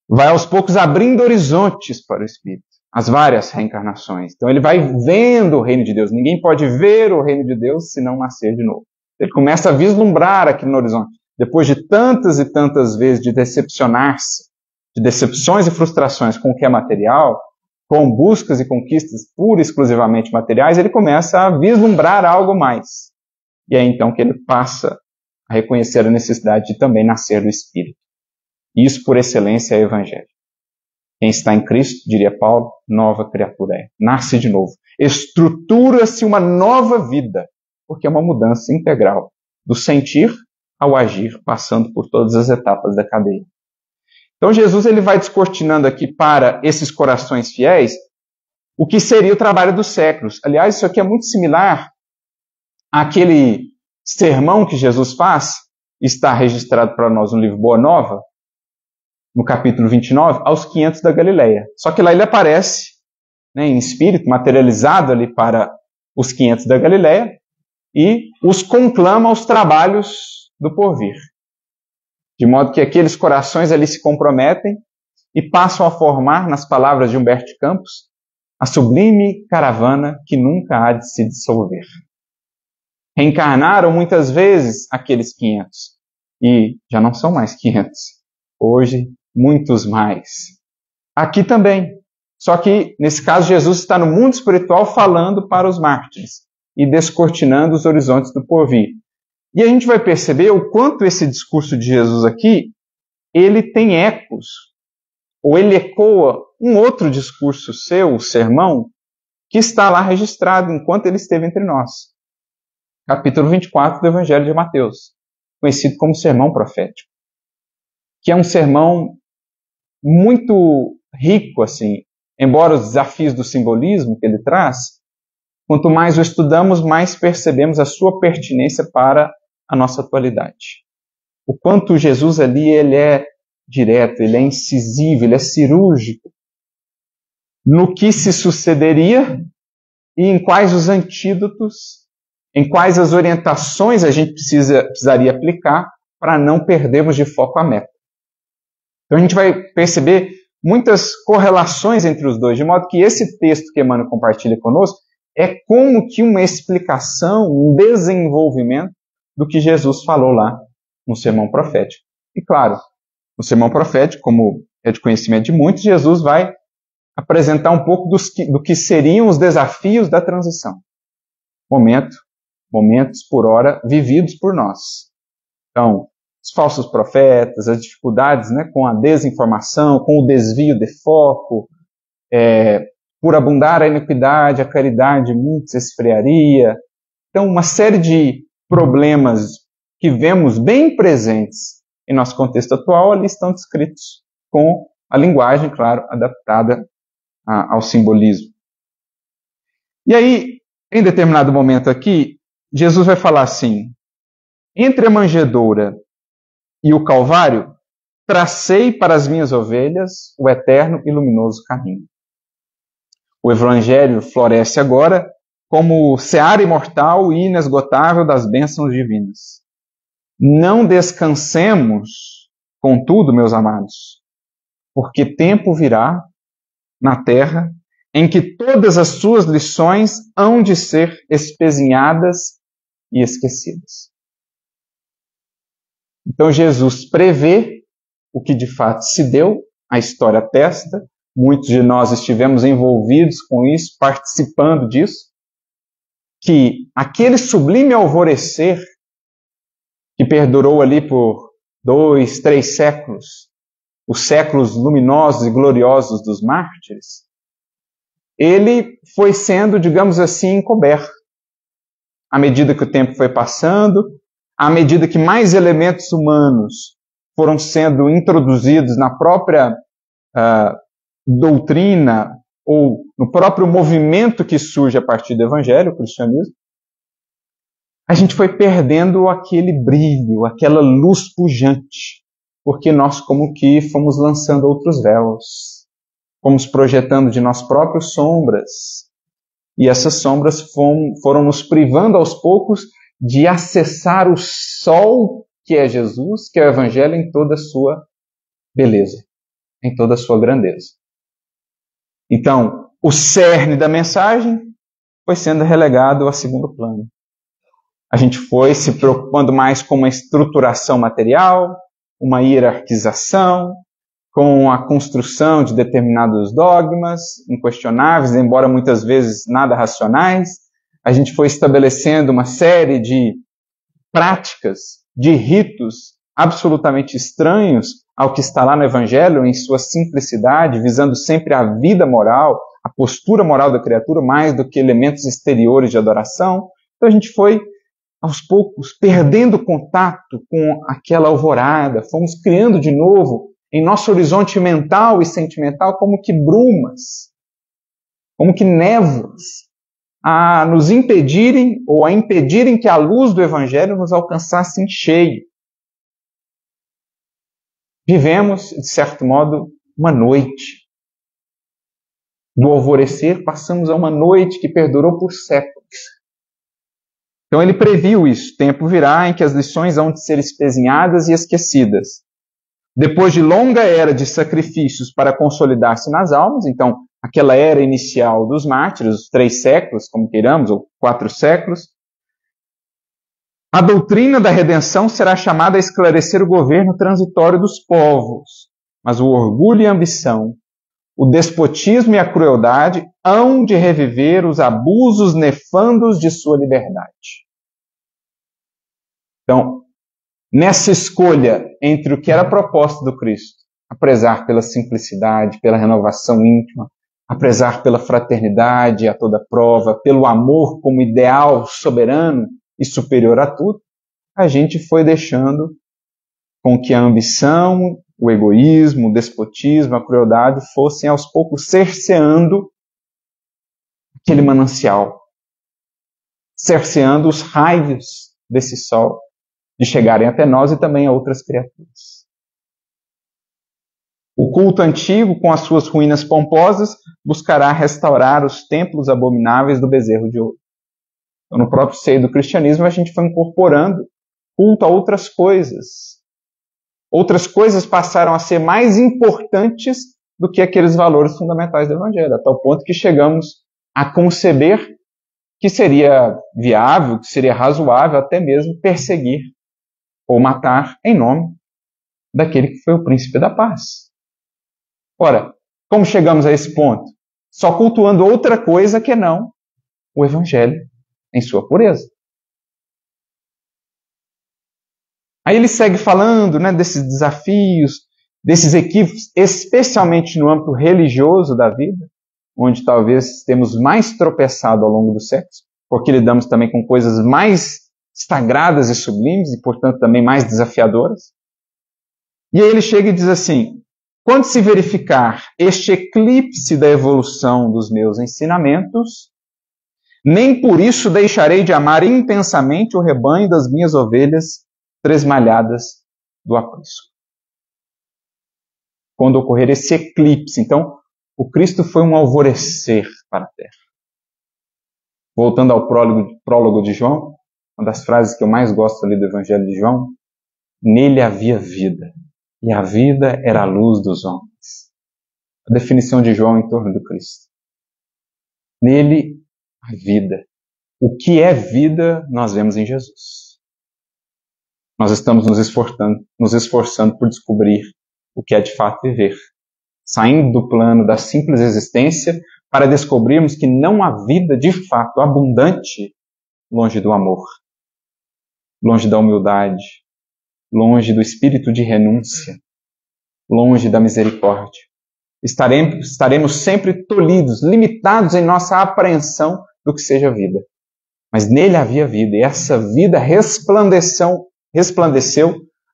vai aos poucos abrindo horizontes para o Espírito. As várias reencarnações. Então ele vai vendo o reino de Deus. Ninguém pode ver o reino de Deus se não nascer de novo. Ele começa a vislumbrar aqui no horizonte. Depois de tantas e tantas vezes de decepcionar-se, de decepções e frustrações com o que é material, com buscas e conquistas pura e exclusivamente materiais, ele começa a vislumbrar algo mais. E é então que ele passa a reconhecer a necessidade de também nascer do Espírito. Isso, por excelência, é o Evangelho. Quem está em Cristo, diria Paulo, nova criatura é. Nasce de novo. Estrutura-se uma nova vida, porque é uma mudança integral do sentir ao agir, passando por todas as etapas da cadeia. Então Jesus ele vai descortinando aqui para esses corações fiéis o que seria o trabalho dos séculos. Aliás, isso aqui é muito similar àquele sermão que Jesus faz, está registrado para nós no livro Boa Nova, no capítulo 29, aos 500 da Galileia. Só que lá ele aparece em espírito, materializado ali para os 500 da Galileia, e os conclama aos trabalhos do porvir. De modo que aqueles corações ali se comprometem e passam a formar, nas palavras de Humberto de Campos, a sublime caravana que nunca há de se dissolver. Reencarnaram muitas vezes aqueles 500, e já não são mais 500. Hoje, muitos mais. Aqui também, Só que, nesse caso, Jesus está no mundo espiritual falando para os mártires e descortinando os horizontes do porvir. E a gente vai perceber o quanto esse discurso de Jesus aqui, ele tem ecos, ou ele ecoa um outro discurso seu, o sermão, que está lá registrado enquanto ele esteve entre nós. Capítulo 24 do Evangelho de Mateus, conhecido como sermão profético, que é um sermão muito rico, assim, embora os desafios do simbolismo que ele traz, quanto mais o estudamos, mais percebemos a sua pertinência para a nossa atualidade. O quanto Jesus ali, ele é direto, ele é incisivo, ele é cirúrgico no que se sucederia e em quais os antídotos, em quais as orientações a gente precisaria aplicar para não perdermos de foco a meta. Então a gente vai perceber muitas correlações entre os dois, de modo que esse texto que Emmanuel compartilha conosco é como que uma explicação, um desenvolvimento do que Jesus falou lá no sermão profético. E claro, no sermão profético, como é de conhecimento de muitos, Jesus vai apresentar um pouco do que seriam os desafios da transição. Momentos por hora vividos por nós. Então, os falsos profetas, as dificuldades, né, com a desinformação, com o desvio de foco, por abundar a iniquidade, a caridade muitos esfriaria. Então, uma série de problemas que vemos bem presentes em nosso contexto atual, ali estão descritos com a linguagem, claro, adaptada ao simbolismo. E aí, em determinado momento aqui, Jesus vai falar assim: entre a manjedoura e o Calvário, tracei para as minhas ovelhas o eterno e luminoso caminho. O Evangelho floresce agora como seara imortal e inesgotável das bênçãos divinas. Não descansemos, contudo, meus amados, porque tempo virá na terra em que todas as suas lições hão de ser espezinhadas e esquecidas. Então Jesus prevê o que de fato se deu, a história atesta, muitos de nós estivemos envolvidos com isso, participando disso, que aquele sublime alvorecer que perdurou ali por 2, 3 séculos, os séculos luminosos e gloriosos dos mártires, ele foi sendo, digamos assim, encoberto. À medida que o tempo foi passando, à medida que mais elementos humanos foram sendo introduzidos na própria doutrina ou no próprio movimento que surge a partir do Evangelho, o cristianismo, a gente foi perdendo aquele brilho, aquela luz pujante, porque nós como que fomos lançando outros véus, fomos projetando de nós próprios sombras, e essas sombras foram nos privando aos poucos de acessar o sol que é Jesus, que é o Evangelho em toda a sua beleza, em toda a sua grandeza. Então, o cerne da mensagem foi sendo relegado a segundo plano. A gente foi se preocupando mais com uma estruturação material, uma hierarquização, com a construção de determinados dogmas inquestionáveis, embora muitas vezes nada racionais. A gente foi estabelecendo uma série de práticas, de ritos absolutamente estranhos ao que está lá no Evangelho, em sua simplicidade, visando sempre a vida moral, a postura moral da criatura, mais do que elementos exteriores de adoração. Então a gente foi, aos poucos, perdendo contato com aquela alvorada, fomos criando de novo em nosso horizonte mental e sentimental como que brumas, como que névoas, a nos impedirem ou a impedirem que a luz do Evangelho nos alcançasse em cheio. Vivemos, de certo modo, uma noite. Do alvorecer, passamos a uma noite que perdurou por séculos. Então ele previu isso. Tempo virá em que as lições hão de ser espezinhadas e esquecidas. Depois de longa era de sacrifícios para consolidar-se nas almas, então aquela era inicial dos mártires, os 3 séculos, como queiramos, ou 4 séculos, a doutrina da redenção será chamada a esclarecer o governo transitório dos povos, mas o orgulho e a ambição, o despotismo e a crueldade hão de reviver os abusos nefandos de sua liberdade. Então, nessa escolha entre o que era a proposta do Cristo, a prezar pela simplicidade, pela renovação íntima, a prezar pela fraternidade a toda prova, pelo amor como ideal soberano e superior a tudo, a gente foi deixando com que a ambição, o egoísmo, o despotismo, a crueldade fossem aos poucos cerceando aquele manancial, cerceando os raios desse sol de chegarem até nós e também a outras criaturas. O culto antigo, com as suas ruínas pomposas, buscará restaurar os templos abomináveis do bezerro de ouro. Então, no próprio seio do cristianismo, a gente foi incorporando culto a outras coisas. Outras coisas passaram a ser mais importantes do que aqueles valores fundamentais do Evangelho, a tal ponto que chegamos a conceber que seria viável, que seria razoável até mesmo perseguir ou matar em nome daquele que foi o príncipe da paz. Ora, como chegamos a esse ponto? Só cultuando outra coisa que não o Evangelho em sua pureza. Aí ele segue falando, né, desses desafios, desses equívocos, especialmente no âmbito religioso da vida, onde talvez temos mais tropeçado ao longo dos séculos, porque lidamos também com coisas mais sagradas e sublimes e, portanto, também mais desafiadoras. E aí ele chega e diz assim: quando se verificar este eclipse da evolução dos meus ensinamentos, nem por isso deixarei de amar intensamente o rebanho das minhas ovelhas tresmalhadas do aprisco. Quando ocorrer esse eclipse, então, o Cristo foi um alvorecer para a terra. Voltando ao prólogo de João, uma das frases que eu mais gosto ali do Evangelho de João, nele havia vida, e a vida era a luz dos homens. A definição de João em torno do Cristo. Nele, a vida. O que é vida, nós vemos em Jesus. Nós estamos nos esforçando por descobrir o que é de fato viver. Saindo do plano da simples existência para descobrirmos que não há vida de fato abundante longe do amor, longe da humildade, longe do espírito de renúncia, longe da misericórdia. Estaremos sempre tolhidos, limitados em nossa apreensão do que seja vida. Mas nele havia vida, e essa vida resplandeceu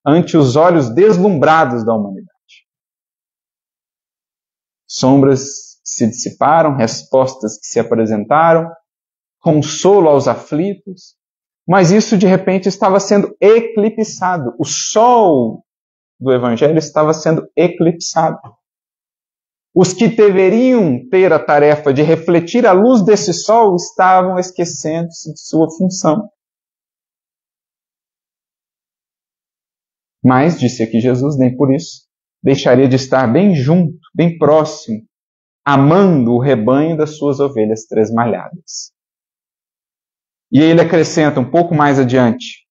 ante os olhos deslumbrados da humanidade. Sombras que se dissiparam, respostas que se apresentaram, consolo aos aflitos, mas isso de repente estava sendo eclipsado. O sol do Evangelho estava sendo eclipsado. Os que deveriam ter a tarefa de refletir a luz desse sol estavam esquecendo-se de sua função. Mas, disse aqui Jesus, nem por isso deixaria de estar bem junto, bem próximo, amando o rebanho das suas ovelhas tresmalhadas. E ele acrescenta um pouco mais adiante: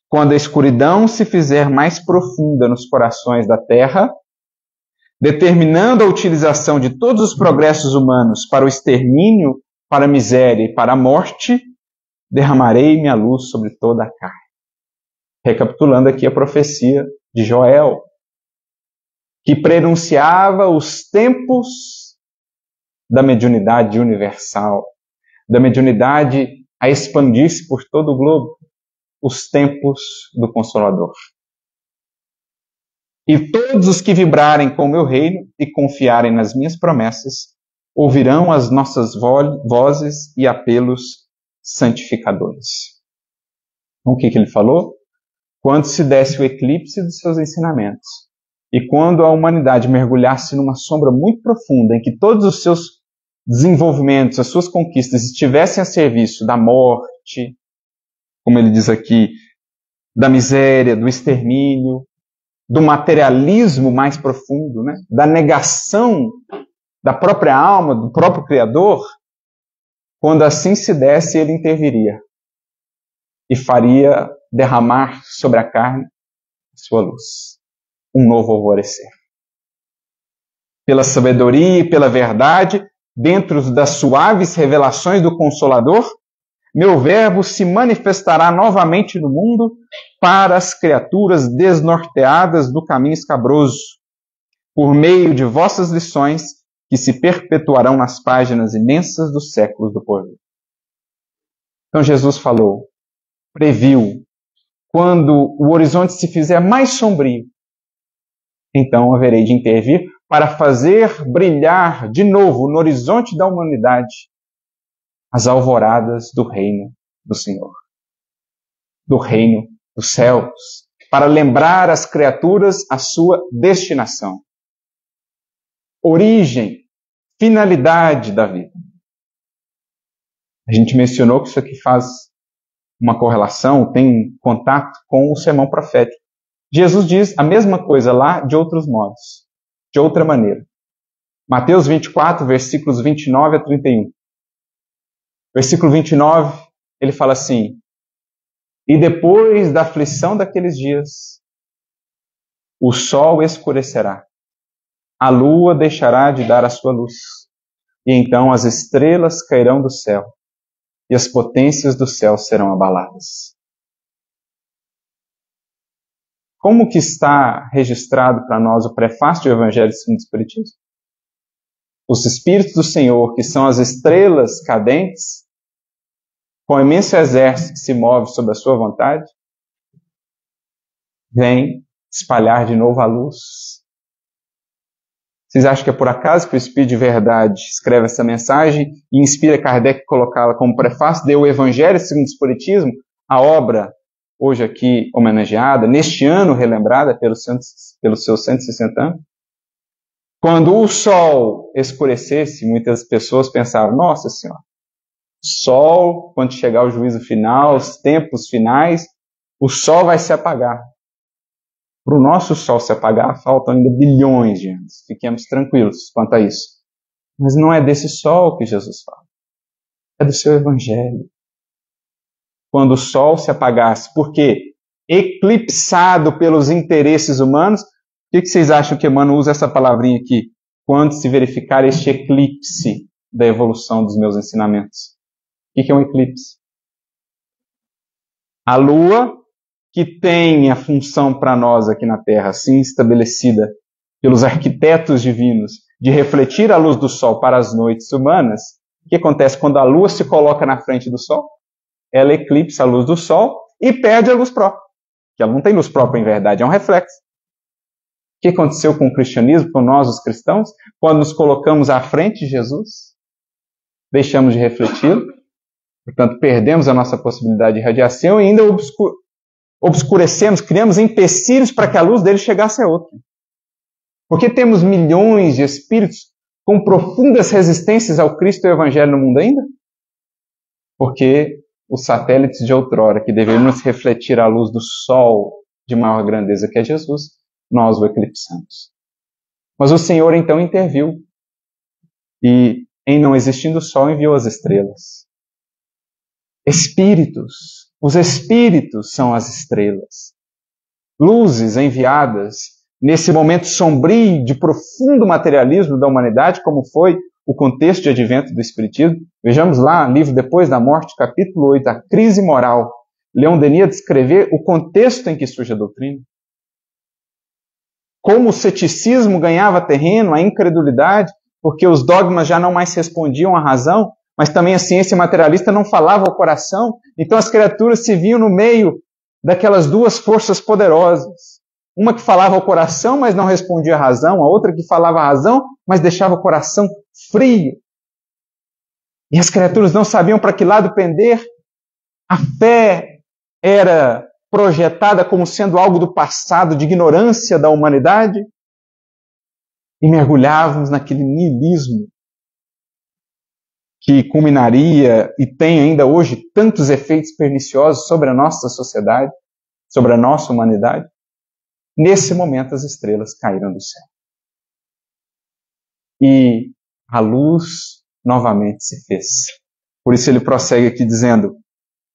quando a escuridão se fizer mais profunda nos corações da terra, determinando a utilização de todos os progressos humanos para o extermínio, para a miséria e para a morte, derramarei minha luz sobre toda a carne. Recapitulando aqui a profecia de Joel, que prenunciava os tempos da mediunidade universal, da mediunidade a expandir-se por todo o globo, os tempos do Consolador. E todos os que vibrarem com o meu reino e confiarem nas minhas promessas, ouvirão as nossas vozes e apelos santificadores. Então, o que ele falou? Quando se desse o eclipse dos seus ensinamentos, e quando a humanidade mergulhasse numa sombra muito profunda, em que todos os seus desenvolvimentos, as suas conquistas estivessem a serviço da morte, como ele diz aqui, da miséria, do extermínio, do materialismo mais profundo, né? Da negação da própria alma, do próprio Criador, quando assim se desse, ele interviria e faria derramar sobre a carne sua luz, um novo alvorecer. pela sabedoria e pela verdade, dentro das suaves revelações do Consolador, meu verbo se manifestará novamente no mundo para as criaturas desnorteadas do caminho escabroso, por meio de vossas lições que se perpetuarão nas páginas imensas dos séculos do porvir. Então Jesus falou, previu, quando o horizonte se fizer mais sombrio, então haverei de intervir para fazer brilhar de novo no horizonte da humanidade as alvoradas do reino do Senhor, do reino dos céus, para lembrar às criaturas a sua destinação, origem, finalidade da vida. A gente mencionou que isso aqui faz uma correlação, tem contato com o sermão profético. Jesus diz a mesma coisa lá de outros modos, de outra maneira. Mateus 24, versículos 29 a 31. Versículo 29, ele fala assim, e depois da aflição daqueles dias, o sol escurecerá, a lua deixará de dar a sua luz, e então as estrelas cairão do céu, e as potências do céu serão abaladas. Como que está registrado para nós o prefácio do Evangelho segundo o Espiritismo? Os Espíritos do Senhor, que são as estrelas cadentes, com o imenso exército que se move sob a sua vontade, vem espalhar de novo a luz. Vocês acham que é por acaso que o Espírito de Verdade escreve essa mensagem e inspira Kardec a colocá-la como prefácio? Deu o Evangelho segundo o Espiritismo, a obra hoje aqui homenageada, neste ano relembrada pelos seus 160 anos? Quando o sol escurecesse, muitas pessoas pensavam, nossa Senhora, sol, quando chegar o juízo final, os tempos finais, o sol vai se apagar. Para o nosso sol se apagar, faltam ainda bilhões de anos. Fiquemos tranquilos quanto a isso. Mas não é desse sol que Jesus fala. É do seu Evangelho. Quando o sol se apagasse, porque eclipsado pelos interesses humanos, o que vocês acham que Emmanuel usa essa palavrinha aqui? Quando se verificar este eclipse da evolução dos meus ensinamentos. O que é um eclipse? A Lua, que tem a função para nós aqui na Terra, assim estabelecida pelos arquitetos divinos, de refletir a luz do Sol para as noites humanas, o que acontece quando a Lua se coloca na frente do Sol? Ela eclipsa a luz do Sol e perde a luz própria. Que ela não tem luz própria em verdade, é um reflexo. O que aconteceu com o cristianismo, com nós os cristãos, quando nos colocamos à frente de Jesus? Deixamos de refleti-lo, portanto perdemos a nossa possibilidade de radiação e ainda obscurecemos, criamos empecilhos para que a luz dele chegasse a outro. Porque temos milhões de espíritos com profundas resistências ao Cristo e ao Evangelho no mundo ainda? Porque os satélites de outrora, que deveriam nos refletir a luz do sol de maior grandeza que é Jesus, nós o eclipsamos. Mas o Senhor então interviu e, em não existindo o sol, enviou as estrelas. Espíritos. Os espíritos são as estrelas. Luzes enviadas nesse momento sombrio de profundo materialismo da humanidade, como foi o contexto de advento do Espiritismo. Vejamos lá, livro Depois da Morte, capítulo 8, a crise moral. Leon Denis descrever o contexto em que surge a doutrina. Como o ceticismo ganhava terreno, a incredulidade, porque os dogmas já não mais respondiam à razão, mas também a ciência materialista não falava ao coração. Então as criaturas se viam no meio daquelas duas forças poderosas. Uma que falava ao coração, mas não respondia à razão. A outra que falava à razão, mas deixava o coração frio. E as criaturas não sabiam para que lado pender. A fé era projetada como sendo algo do passado, de ignorância da humanidade. E mergulhávamos naquele niilismo que culminaria e tem ainda hoje tantos efeitos perniciosos sobre a nossa sociedade, sobre a nossa humanidade. Nesse momento as estrelas caíram do céu. E a luz novamente se fez. Por isso ele prossegue aqui dizendo,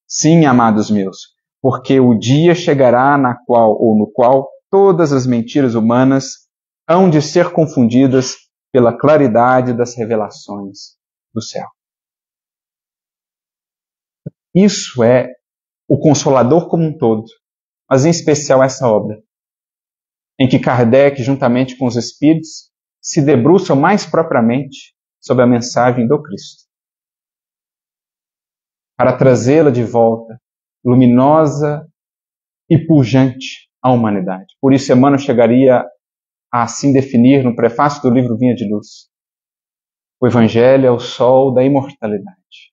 sim, amados meus, porque o dia chegará no qual todas as mentiras humanas hão de ser confundidas pela claridade das revelações do céu. Isso é o Consolador como um todo, mas em especial essa obra, em que Kardec, juntamente com os Espíritos, se debruçam mais propriamente sobre a mensagem do Cristo, para trazê-la de volta, luminosa e pujante à humanidade. Por isso, Emmanuel chegaria a assim definir no prefácio do livro Vinha de Luz: o Evangelho é o sol da imortalidade,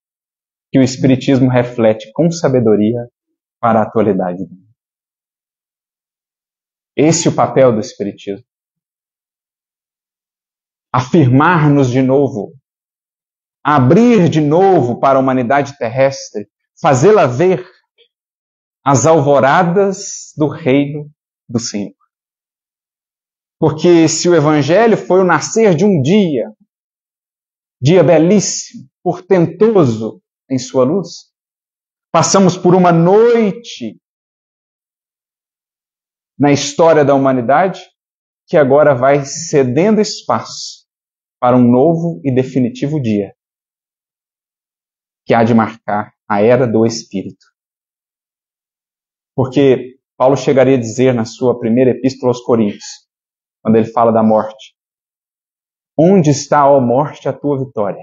que o Espiritismo reflete com sabedoria para a atualidade. Esse é o papel do Espiritismo. Afirmar-nos de novo, abrir de novo para a humanidade terrestre, fazê-la ver as alvoradas do reino do Senhor. Porque se o Evangelho foi o nascer de um dia belíssimo, portentoso em sua luz, passamos por uma noite na história da humanidade que agora vai cedendo espaço para um novo e definitivo dia, que há de marcar a era do Espírito. Porque Paulo chegaria a dizer na sua primeira epístola aos Coríntios, quando ele fala da morte: onde está, ó morte, a tua vitória?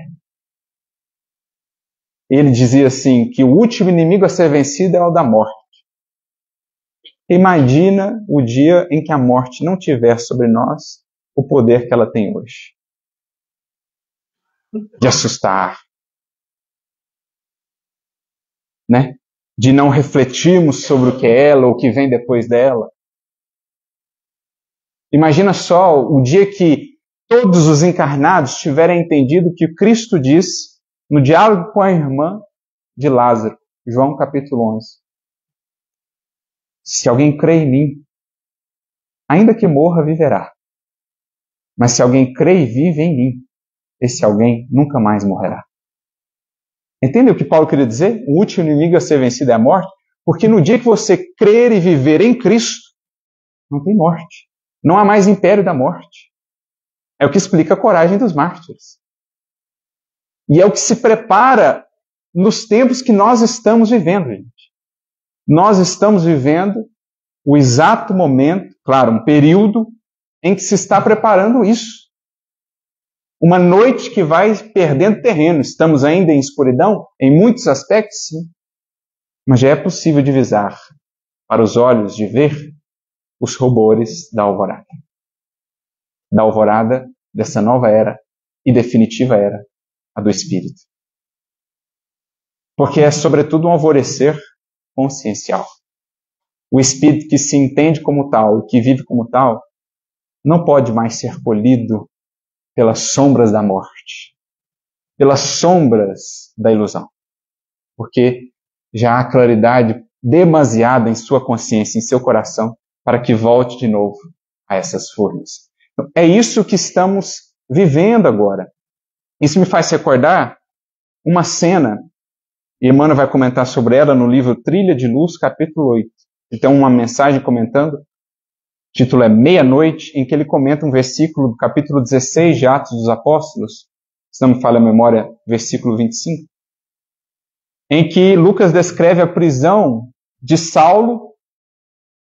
Ele dizia assim, que o último inimigo a ser vencido é o da morte. Imagina o dia em que a morte não tiver sobre nós o poder que ela tem hoje. De assustar, né? De não refletirmos sobre o que é ela ou o que vem depois dela. Imagina só o dia que todos os encarnados tiverem entendido o que Cristo disse no diálogo com a irmã de Lázaro, João capítulo 11. Se alguém crê em mim, ainda que morra, viverá. Mas se alguém crê e vive em mim, esse alguém nunca mais morrerá. Entende o que Paulo queria dizer? O último inimigo a ser vencido é a morte, porque no dia que você crer e viver em Cristo, não tem morte. Não há mais império da morte. É o que explica a coragem dos mártires. E é o que se prepara nos tempos que nós estamos vivendo, gente. Nós estamos vivendo o exato momento, claro, um período em que se está preparando isso. Uma noite que vai perdendo terreno. Estamos ainda em escuridão, em muitos aspectos, sim. Mas já é possível divisar, para os olhos de ver, os rubores da alvorada. Da alvorada dessa nova era e definitiva era, a do Espírito. Porque é sobretudo um alvorecer consciencial. O Espírito que se entende como tal e que vive como tal, não pode mais ser polido pelas sombras da morte, pelas sombras da ilusão. Porque já há claridade demasiada em sua consciência, em seu coração, para que volte de novo a essas formas. Então, é isso que estamos vivendo agora. Isso me faz recordar uma cena, e Emmanuel vai comentar sobre ela no livro Trilha de Luz, capítulo 8. Então, uma mensagem comentando, o título é Meia-Noite, em que ele comenta um versículo do capítulo 16 de Atos dos Apóstolos, se não me falha a memória, versículo 25, em que Lucas descreve a prisão de Saulo,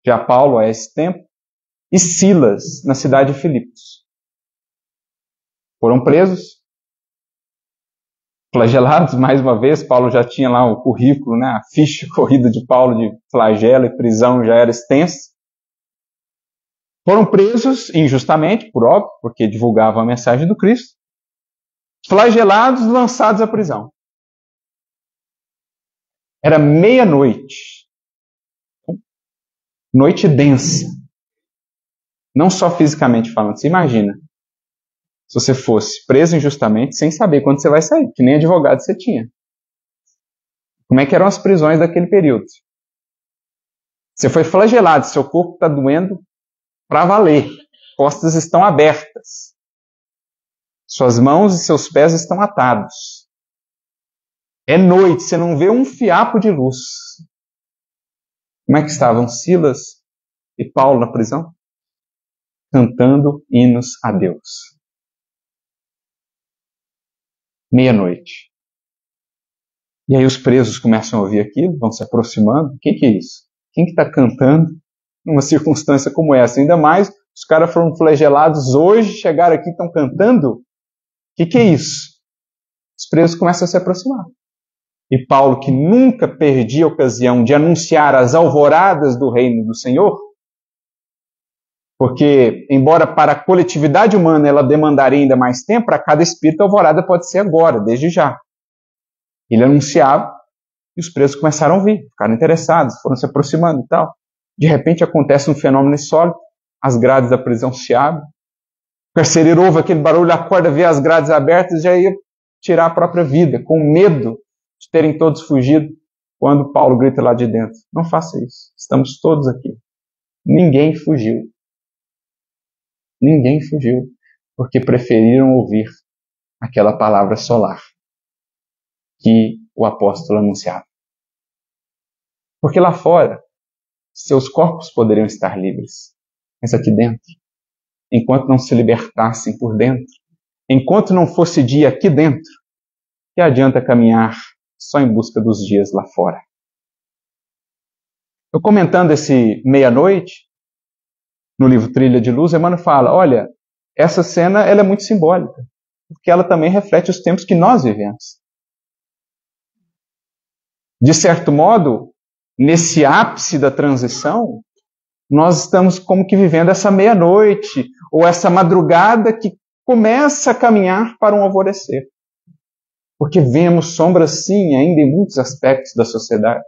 já Paulo a esse tempo, e Silas, na cidade de Filipos. Foram presos, flagelados, mais uma vez. Paulo já tinha lá o currículo, né, a ficha corrida de Paulo de flagelo e prisão já era extensa. Foram presos injustamente, por óbvio, porque divulgavam a mensagem do Cristo. Flagelados, lançados à prisão. Era meia-noite. Noite densa. Não só fisicamente falando. Você imagina, se você fosse preso injustamente, sem saber quando você vai sair, que nem advogado você tinha. Como é que eram as prisões daquele período? Você foi flagelado, seu corpo está doendo para valer. Costas estão abertas. Suas mãos e seus pés estão atados. É noite, você não vê um fiapo de luz. Como é que estavam Silas e Paulo na prisão? Cantando hinos a Deus. meia-noite. E aí os presos começam a ouvir aquilo, vão se aproximando. O que é isso? Quem que está cantando numa circunstância como essa? Ainda mais, os caras foram flagelados hoje, chegaram aqui e estão cantando? O que é isso? Os presos começam a se aproximar. E Paulo, que nunca perdia a ocasião de anunciar as alvoradas do reino do Senhor, porque, embora para a coletividade humana ela demandaria ainda mais tempo, para cada espírito a alvorada pode ser agora, desde já. Ele anunciava e os presos começaram a ouvir, ficaram interessados, foram se aproximando e tal. De repente acontece um fenômeno insólito, as grades da prisão se abrem, o carcereiro ouve aquele barulho, acorda, vê as grades abertas e já ia tirar a própria vida, com medo de terem todos fugido, quando Paulo grita lá de dentro: não faça isso, estamos todos aqui. Ninguém fugiu. Ninguém fugiu, porque preferiram ouvir aquela palavra solar que o apóstolo anunciava. Porque lá fora, seus corpos poderiam estar livres, mas aqui dentro, enquanto não se libertassem por dentro, enquanto não fosse dia aqui dentro, que adianta caminhar só em busca dos dias lá fora? Eu comentando esse meia-noite, no livro Trilha de Luz, Emmanuel fala, olha, essa cena ela é muito simbólica, porque ela também reflete os tempos que nós vivemos. De certo modo, nesse ápice da transição, nós estamos como que vivendo essa meia-noite, ou essa madrugada que começa a caminhar para um alvorecer. Porque vemos sombras, sim, ainda em muitos aspectos da sociedade.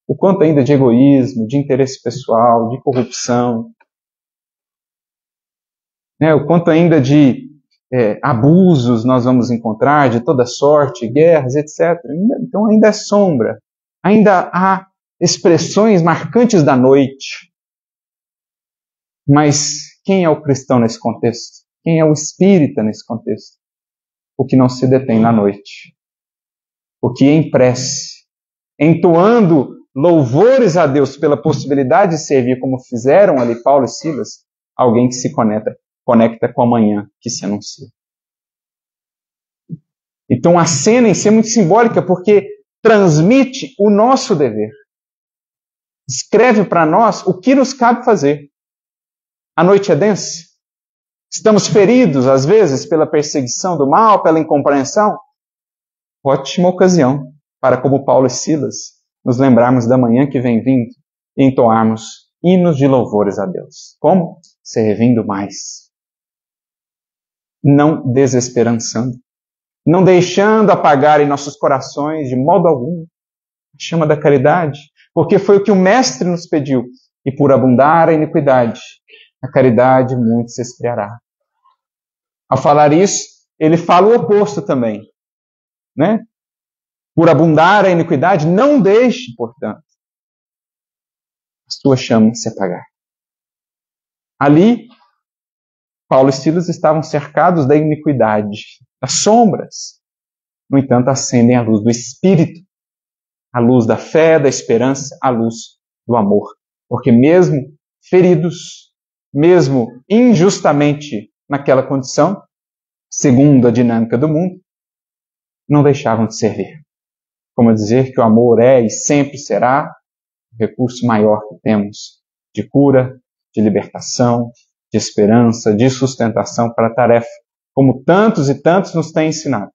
O quanto ainda de egoísmo, de interesse pessoal, de corrupção, o quanto ainda de abusos nós vamos encontrar, de toda sorte, guerras, etc. Então ainda é sombra. Ainda há expressões marcantes da noite. Mas quem é o cristão nesse contexto? Quem é o espírita nesse contexto? O que não se detém na noite. O que em prece, entoando louvores a Deus pela possibilidade de servir como fizeram ali Paulo e Silas, alguém que se conecta com a manhã que se anuncia. Então a cena em si é muito simbólica porque transmite o nosso dever. Escreve para nós o que nos cabe fazer. A noite é densa. Estamos feridos, às vezes, pela perseguição do mal, pela incompreensão. Ótima ocasião para, como Paulo e Silas, nos lembrarmos da manhã que vem vindo e entoarmos hinos de louvores a Deus. Como? Servindo mais. Não desesperançando. Não deixando apagar em nossos corações, de modo algum, a chama da caridade. Porque foi o que o Mestre nos pediu. E por abundar a iniquidade, a caridade muito se esfriará. Ao falar isso, ele fala o oposto também. Por abundar a iniquidade, não deixe, portanto, a sua chama se apagar. Ali, Paulo e Silas estavam cercados da iniquidade, das sombras. No entanto, acendem a luz do Espírito, a luz da fé, da esperança, a luz do amor. Porque mesmo feridos, mesmo injustamente naquela condição, segundo a dinâmica do mundo, não deixavam de servir. Como dizer que o amor é e sempre será o recurso maior que temos de cura, de libertação, de esperança, de sustentação para a tarefa, como tantos e tantos nos têm ensinado.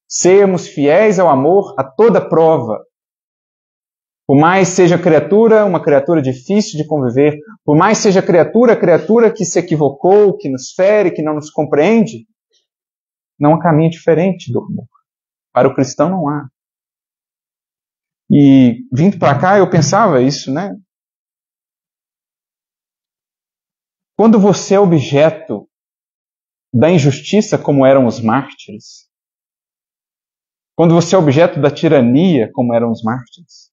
Sermos fiéis ao amor a toda prova. Por mais seja criatura, uma criatura difícil de conviver, por mais seja criatura que se equivocou, que nos fere, que não nos compreende, não há caminho diferente do amor. Para o cristão não há. E vindo para cá eu pensava isso, Quando você é objeto da injustiça como eram os mártires, quando você é objeto da tirania como eram os mártires,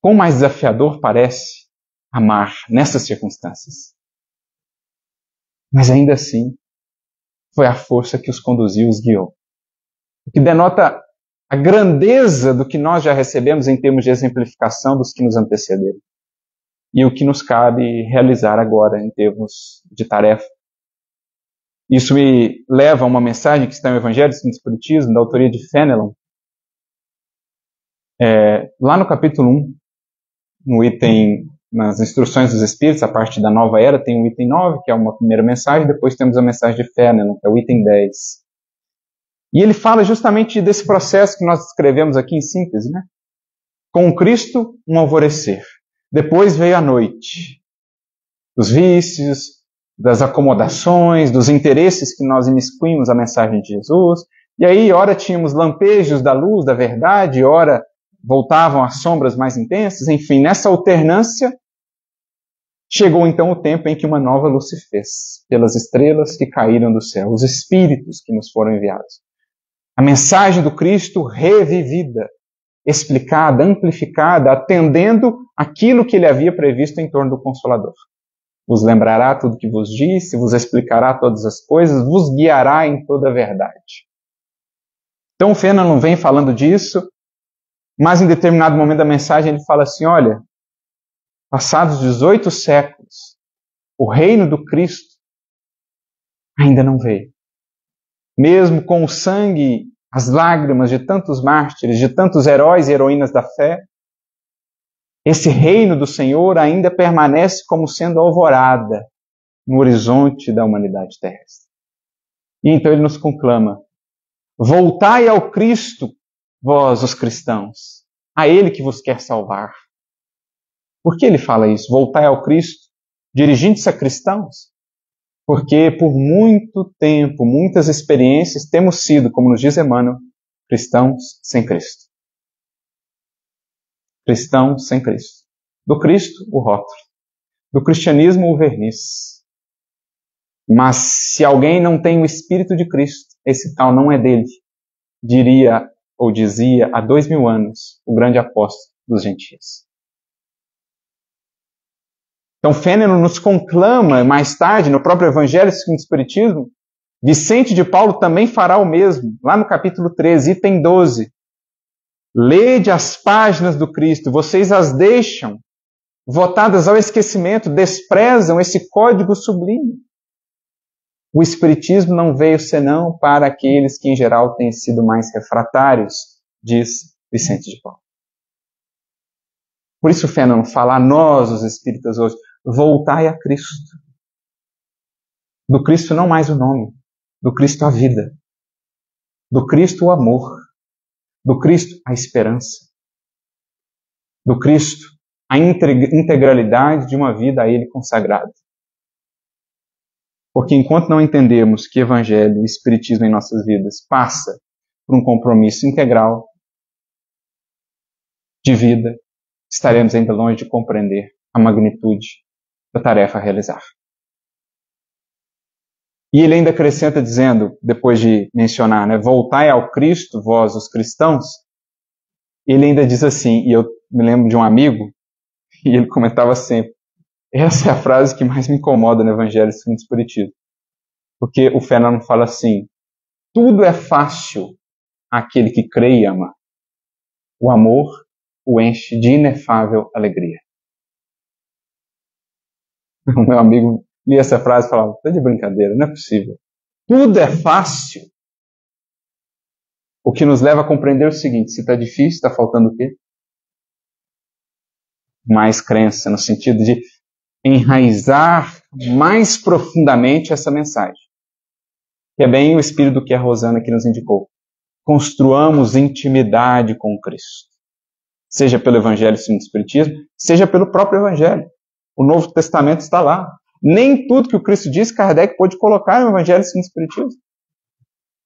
quão mais desafiador parece amar nessas circunstâncias. Mas ainda assim, foi a força que os conduziu, os guiou. O que denota a grandeza do que nós já recebemos em termos de exemplificação dos que nos antecederam. E o que nos cabe realizar agora em termos de tarefa. Isso me leva a uma mensagem que está no Evangelho segundo o Espiritismo, da autoria de Fenelon. Lá no capítulo 1, no item, nas instruções dos Espíritos, a parte da nova era, tem o item 9, que é uma primeira mensagem, depois temos a mensagem de Fenelon, que é o item 10. E ele fala justamente desse processo que nós descrevemos aqui em síntese, né? Com Cristo, um alvorecer. Depois veio a noite. Dos vícios, das acomodações, dos interesses que nós imiscuímos a mensagem de Jesus. E aí, ora tínhamos lampejos da luz, da verdade, ora voltavam as sombras mais intensas. Enfim, nessa alternância, chegou então o tempo em que uma nova luz se fez, pelas estrelas que caíram do céu, os Espíritos que nos foram enviados. A mensagem do Cristo revivida, explicada, amplificada, atendendo aquilo que ele havia previsto em torno do Consolador. Vos lembrará tudo que vos disse, vos explicará todas as coisas, vos guiará em toda a verdade. Então o Fenelon vem falando disso, mas em determinado momento da mensagem ele fala assim, olha, passados 18 séculos, o reino do Cristo ainda não veio. Mesmo com o sangue, as lágrimas de tantos mártires, de tantos heróis e heroínas da fé, esse reino do Senhor ainda permanece como sendo alvorada no horizonte da humanidade terrestre. E então ele nos conclama, voltai ao Cristo, vós os cristãos, a Ele que vos quer salvar. Por que ele fala isso? Voltai ao Cristo, dirigindo-se a cristãos? Porque por muito tempo, muitas experiências, temos sido, como nos diz Emmanuel, cristãos sem Cristo. Cristãos sem Cristo. Do Cristo, o rótulo. Do cristianismo, o verniz. Mas se alguém não tem o Espírito de Cristo, esse tal não é dele. Diria, ou dizia, há 2000 anos, o grande apóstolo dos gentios. Então Fenelon nos conclama, mais tarde, no próprio Evangelho segundo o Espiritismo, Vicente de Paulo também fará o mesmo, lá no capítulo 13, item 12. Lede as páginas do Cristo, vocês as deixam votadas ao esquecimento, desprezam esse código sublime. O Espiritismo não veio senão para aqueles que em geral têm sido mais refratários, diz Vicente de Paulo. Por isso Fenelon fala a nós, os espíritas hoje, voltai a Cristo. Do Cristo não mais o nome, do Cristo a vida, do Cristo o amor, do Cristo a esperança, do Cristo a integralidade de uma vida a Ele consagrada. Porque enquanto não entendemos que Evangelho e Espiritismo em nossas vidas passa por um compromisso integral de vida, estaremos ainda longe de compreender a magnitude da tarefa a realizar. E ele ainda acrescenta dizendo, depois de mencionar, né, voltai ao Cristo, vós os cristãos, ele ainda diz assim, e eu me lembro de um amigo, e ele comentava sempre, essa é a frase que mais me incomoda no Evangelho segundo o Espiritismo. Porque o Fenelon fala assim, tudo é fácil àquele que crê e ama. O amor o enche de inefável alegria. O meu amigo lia essa frase e falava, tá de brincadeira, não é possível. Tudo é fácil. O que nos leva a compreender o seguinte, se está difícil, está faltando o quê? Mais crença, no sentido de enraizar mais profundamente essa mensagem. Que é bem o espírito que a Rosana aqui nos indicou. Construamos intimidade com Cristo. Seja pelo Evangelho segundo o Espiritismo, seja pelo próprio Evangelho. O Novo Testamento está lá. Nem tudo que o Cristo disse, Kardec pôde colocar no Evangelho segundo o Espiritismo.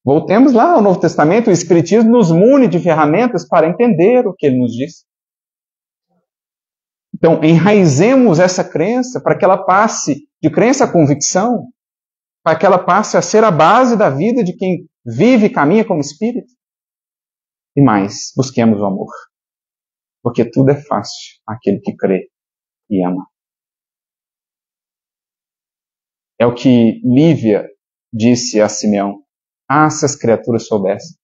Voltemos lá ao Novo Testamento, o Espiritismo nos mune de ferramentas para entender o que ele nos disse. Então, enraizemos essa crença para que ela passe de crença a convicção, para que ela passe a ser a base da vida de quem vive e caminha como espírito. E mais, busquemos o amor. Porque tudo é fácil àquele que crê e ama. É o que Lívia disse a Simeão. Ah, se as criaturas soubessem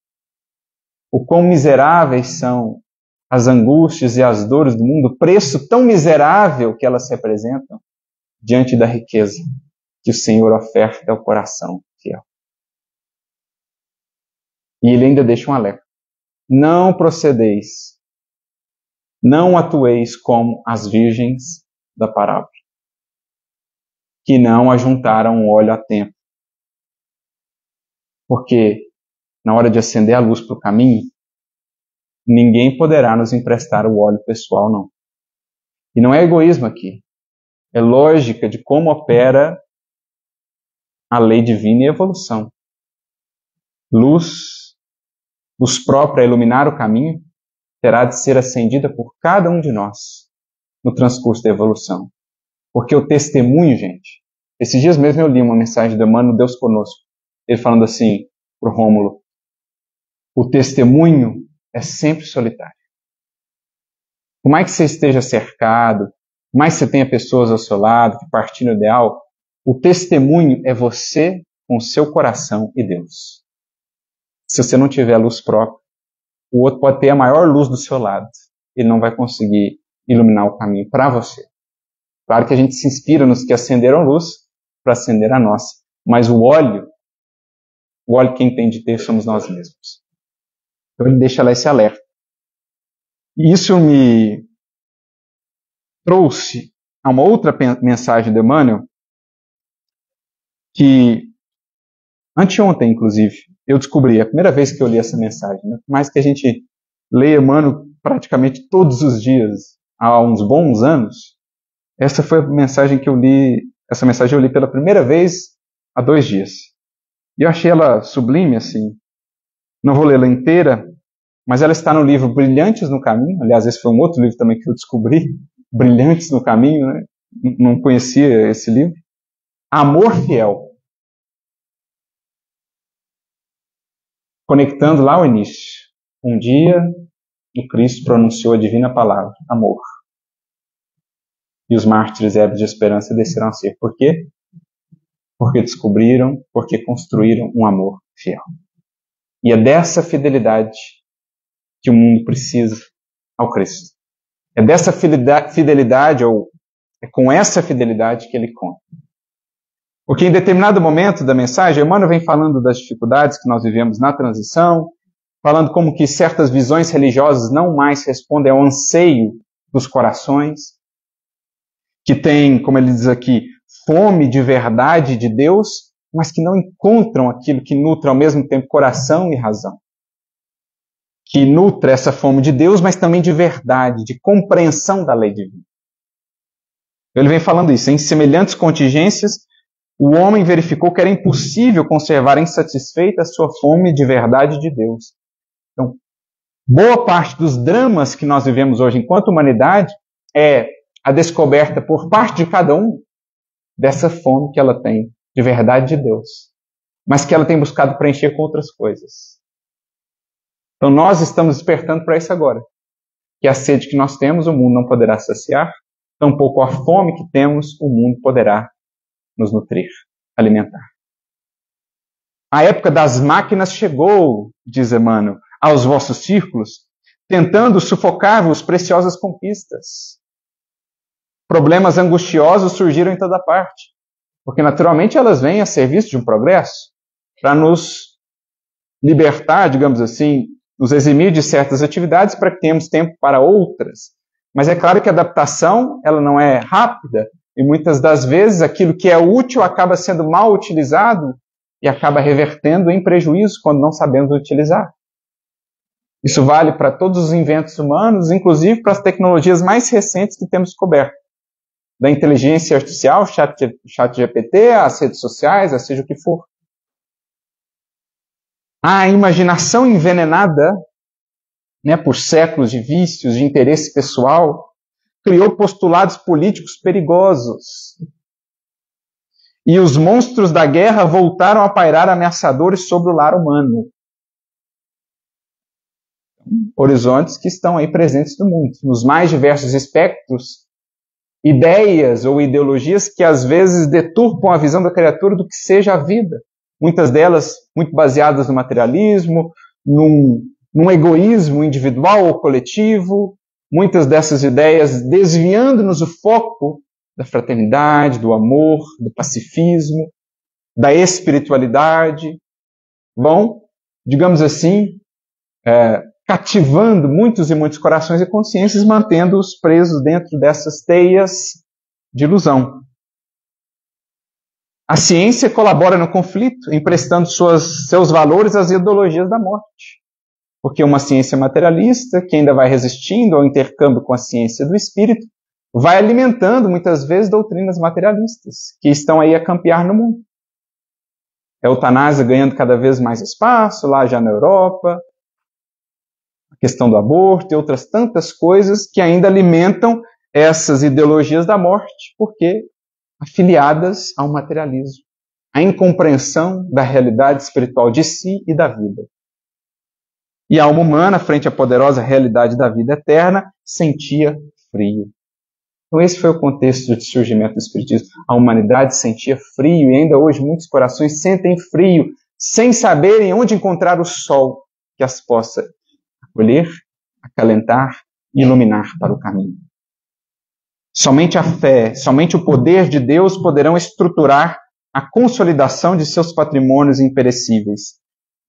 o quão miseráveis são as angústias e as dores do mundo, o preço tão miserável que elas representam diante da riqueza que o Senhor oferta ao coração fiel. E ele ainda deixa um alerta. Não procedeis, não atueis como as virgens da parábola, que não ajuntaram o óleo a tempo. Porque na hora de acender a luz para o caminho, ninguém poderá nos emprestar o óleo pessoal, não. E não é egoísmo aqui. É lógica de como opera a lei divina e a evolução. Luz própria a iluminar o caminho terá de ser acendida por cada um de nós no transcurso da evolução. Porque o testemunho, gente, esses dias mesmo eu li uma mensagem do Emmanuel Deus Conosco, ele falando assim para o Rômulo, o testemunho é sempre solitário. Por mais que você esteja cercado, por mais que você tenha pessoas ao seu lado que partilham o ideal, o testemunho é você com o seu coração e Deus. Se você não tiver luz própria, o outro pode ter a maior luz do seu lado. Ele não vai conseguir iluminar o caminho para você. Claro que a gente se inspira nos que acenderam a luz para acender a nossa. Mas o óleo quem tem de ter somos nós mesmos. Então ele deixa lá esse alerta. E isso me trouxe a uma outra mensagem do Emmanuel, que anteontem, inclusive, eu descobri, a primeira vez que eu li essa mensagem, né? Por mais que a gente leia Emmanuel praticamente todos os dias, há uns bons anos, essa foi a mensagem que eu li, essa mensagem eu li pela primeira vez há 2 dias. E eu achei ela sublime, assim. Não vou lê-la inteira, mas ela está no livro Brilhantes no Caminho. Aliás, esse foi um outro livro também que eu descobri, Brilhantes no Caminho, né? Não conhecia esse livro. Amor Fiel. Conectando lá ao início. Um dia, o Cristo pronunciou a divina palavra, amor. E os mártires ébrios de esperança desceram a ser. Por quê? Porque descobriram, porque construíram um amor fiel. E é dessa fidelidade que o mundo precisa ao Cristo. É dessa fidelidade, ou é com essa fidelidade que ele conta. Porque em determinado momento da mensagem, Emmanuel vem falando das dificuldades que nós vivemos na transição, falando como que certas visões religiosas não mais respondem ao anseio dos corações, que tem, como ele diz aqui, fome de verdade de Deus, mas que não encontram aquilo que nutre ao mesmo tempo coração e razão. Que nutre essa fome de Deus, mas também de verdade, de compreensão da lei divina. Ele vem falando isso. Em semelhantes contingências, o homem verificou que era impossível conservar insatisfeita a sua fome de verdade de Deus. Então, boa parte dos dramas que nós vivemos hoje enquanto humanidade é a descoberta por parte de cada um dessa fome que ela tem de verdade de Deus, mas que ela tem buscado preencher com outras coisas. Então nós estamos despertando para isso agora. Que a sede que nós temos, o mundo não poderá saciar, tampouco a fome que temos, o mundo poderá nos nutrir, alimentar. A época das máquinas chegou, diz Emmanuel, aos vossos círculos, tentando sufocar-vos preciosas conquistas. Problemas angustiosos surgiram em toda parte, porque naturalmente elas vêm a serviço de um progresso, para nos libertar, digamos assim, nos eximir de certas atividades para que tenhamos tempo para outras. Mas é claro que a adaptação ela não é rápida, e muitas das vezes aquilo que é útil acaba sendo mal utilizado e acaba revertendo em prejuízo quando não sabemos utilizar. Isso vale para todos os inventos humanos, inclusive para as tecnologias mais recentes que temos descoberto. Da inteligência artificial, chat GPT, as redes sociais, seja o que for. A imaginação envenenada, por séculos de vícios, de interesse pessoal, criou postulados políticos perigosos. E os monstros da guerra voltaram a pairar ameaçadores sobre o lar humano. Horizontes que estão aí presentes no mundo, nos mais diversos espectros, ideias ou ideologias que às vezes deturpam a visão da criatura do que seja a vida. Muitas delas muito baseadas no materialismo, num egoísmo individual ou coletivo. Muitas dessas ideias desviando-nos o foco da fraternidade, do amor, do pacifismo, da espiritualidade. Vão digamos assim, cativando muitos e muitos corações e consciências, mantendo-os presos dentro dessas teias de ilusão. A ciência colabora no conflito, emprestando seus valores às ideologias da morte. Porque uma ciência materialista, que ainda vai resistindo ao intercâmbio com a ciência do espírito, vai alimentando muitas vezes doutrinas materialistas, que estão aí a campear no mundo. A eutanásia ganhando cada vez mais espaço, lá já na Europa, a questão do aborto e outras tantas coisas que ainda alimentam essas ideologias da morte, porque afiliadas ao materialismo, à incompreensão da realidade espiritual de si e da vida. E a alma humana, frente à poderosa realidade da vida eterna, sentia frio. Então esse foi o contexto de surgimento do Espiritismo. A humanidade sentia frio e ainda hoje muitos corações sentem frio, sem saberem onde encontrar o sol que as possa acolher, acalentar e iluminar para o caminho. Somente a fé, somente o poder de Deus poderão estruturar a consolidação de seus patrimônios imperecíveis.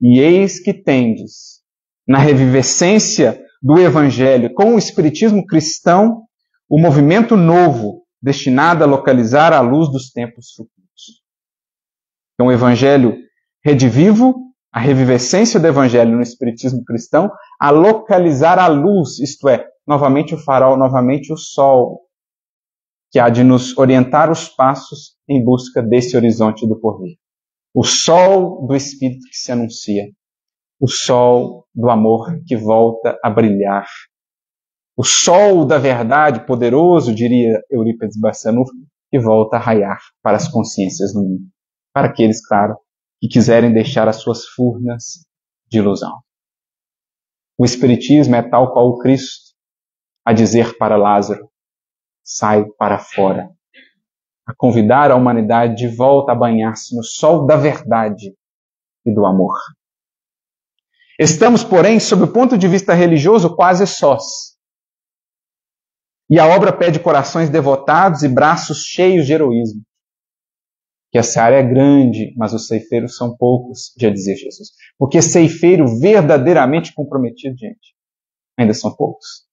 E eis que tendes, na revivescência do Evangelho com o Espiritismo cristão, o movimento novo destinado a localizar a luz dos tempos futuros. Então, o Evangelho redivivo, a revivescência do Evangelho no Espiritismo cristão, a localizar a luz, isto é, novamente o farol, novamente o sol, que há de nos orientar os passos em busca desse horizonte do porvir. O sol do Espírito que se anuncia. O sol do amor que volta a brilhar. O sol da verdade poderoso, diria Eurípides Barçanufo, que volta a raiar para as consciências no mundo. Para aqueles, claro, que quiserem deixar as suas furnas de ilusão. O Espiritismo é tal qual o Cristo, a dizer para Lázaro, sai para fora, a convidar a humanidade de volta a banhar-se no sol da verdade e do amor. Estamos, porém, sob o ponto de vista religioso, quase sós. E a obra pede corações devotados e braços cheios de heroísmo. Que essa área é grande, mas os ceifeiros são poucos, já dizia Jesus. Porque ceifeiro verdadeiramente comprometido, gente, ainda são poucos.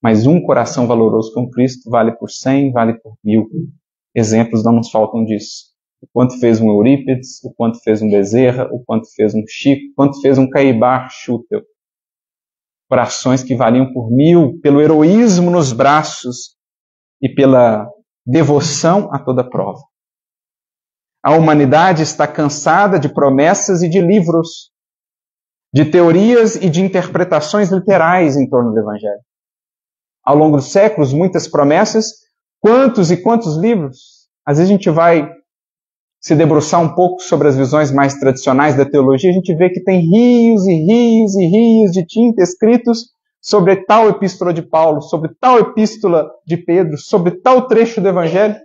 Mas um coração valoroso com Cristo vale por 100, vale por 1000. Exemplos não nos faltam disso. O quanto fez um Eurípides, o quanto fez um Bezerra, o quanto fez um Chico, o quanto fez um Caibar Schutel. Corações que valiam por 1000, pelo heroísmo nos braços e pela devoção a toda prova. A humanidade está cansada de promessas e de livros, de teorias e de interpretações literais em torno do Evangelho. Ao longo dos séculos, muitas promessas, quantos e quantos livros. Às vezes a gente vai se debruçar um pouco sobre as visões mais tradicionais da teologia, a gente vê que tem rios e rios e rios de tinta escritos sobre tal epístola de Paulo, sobre tal epístola de Pedro, sobre tal trecho do Evangelho.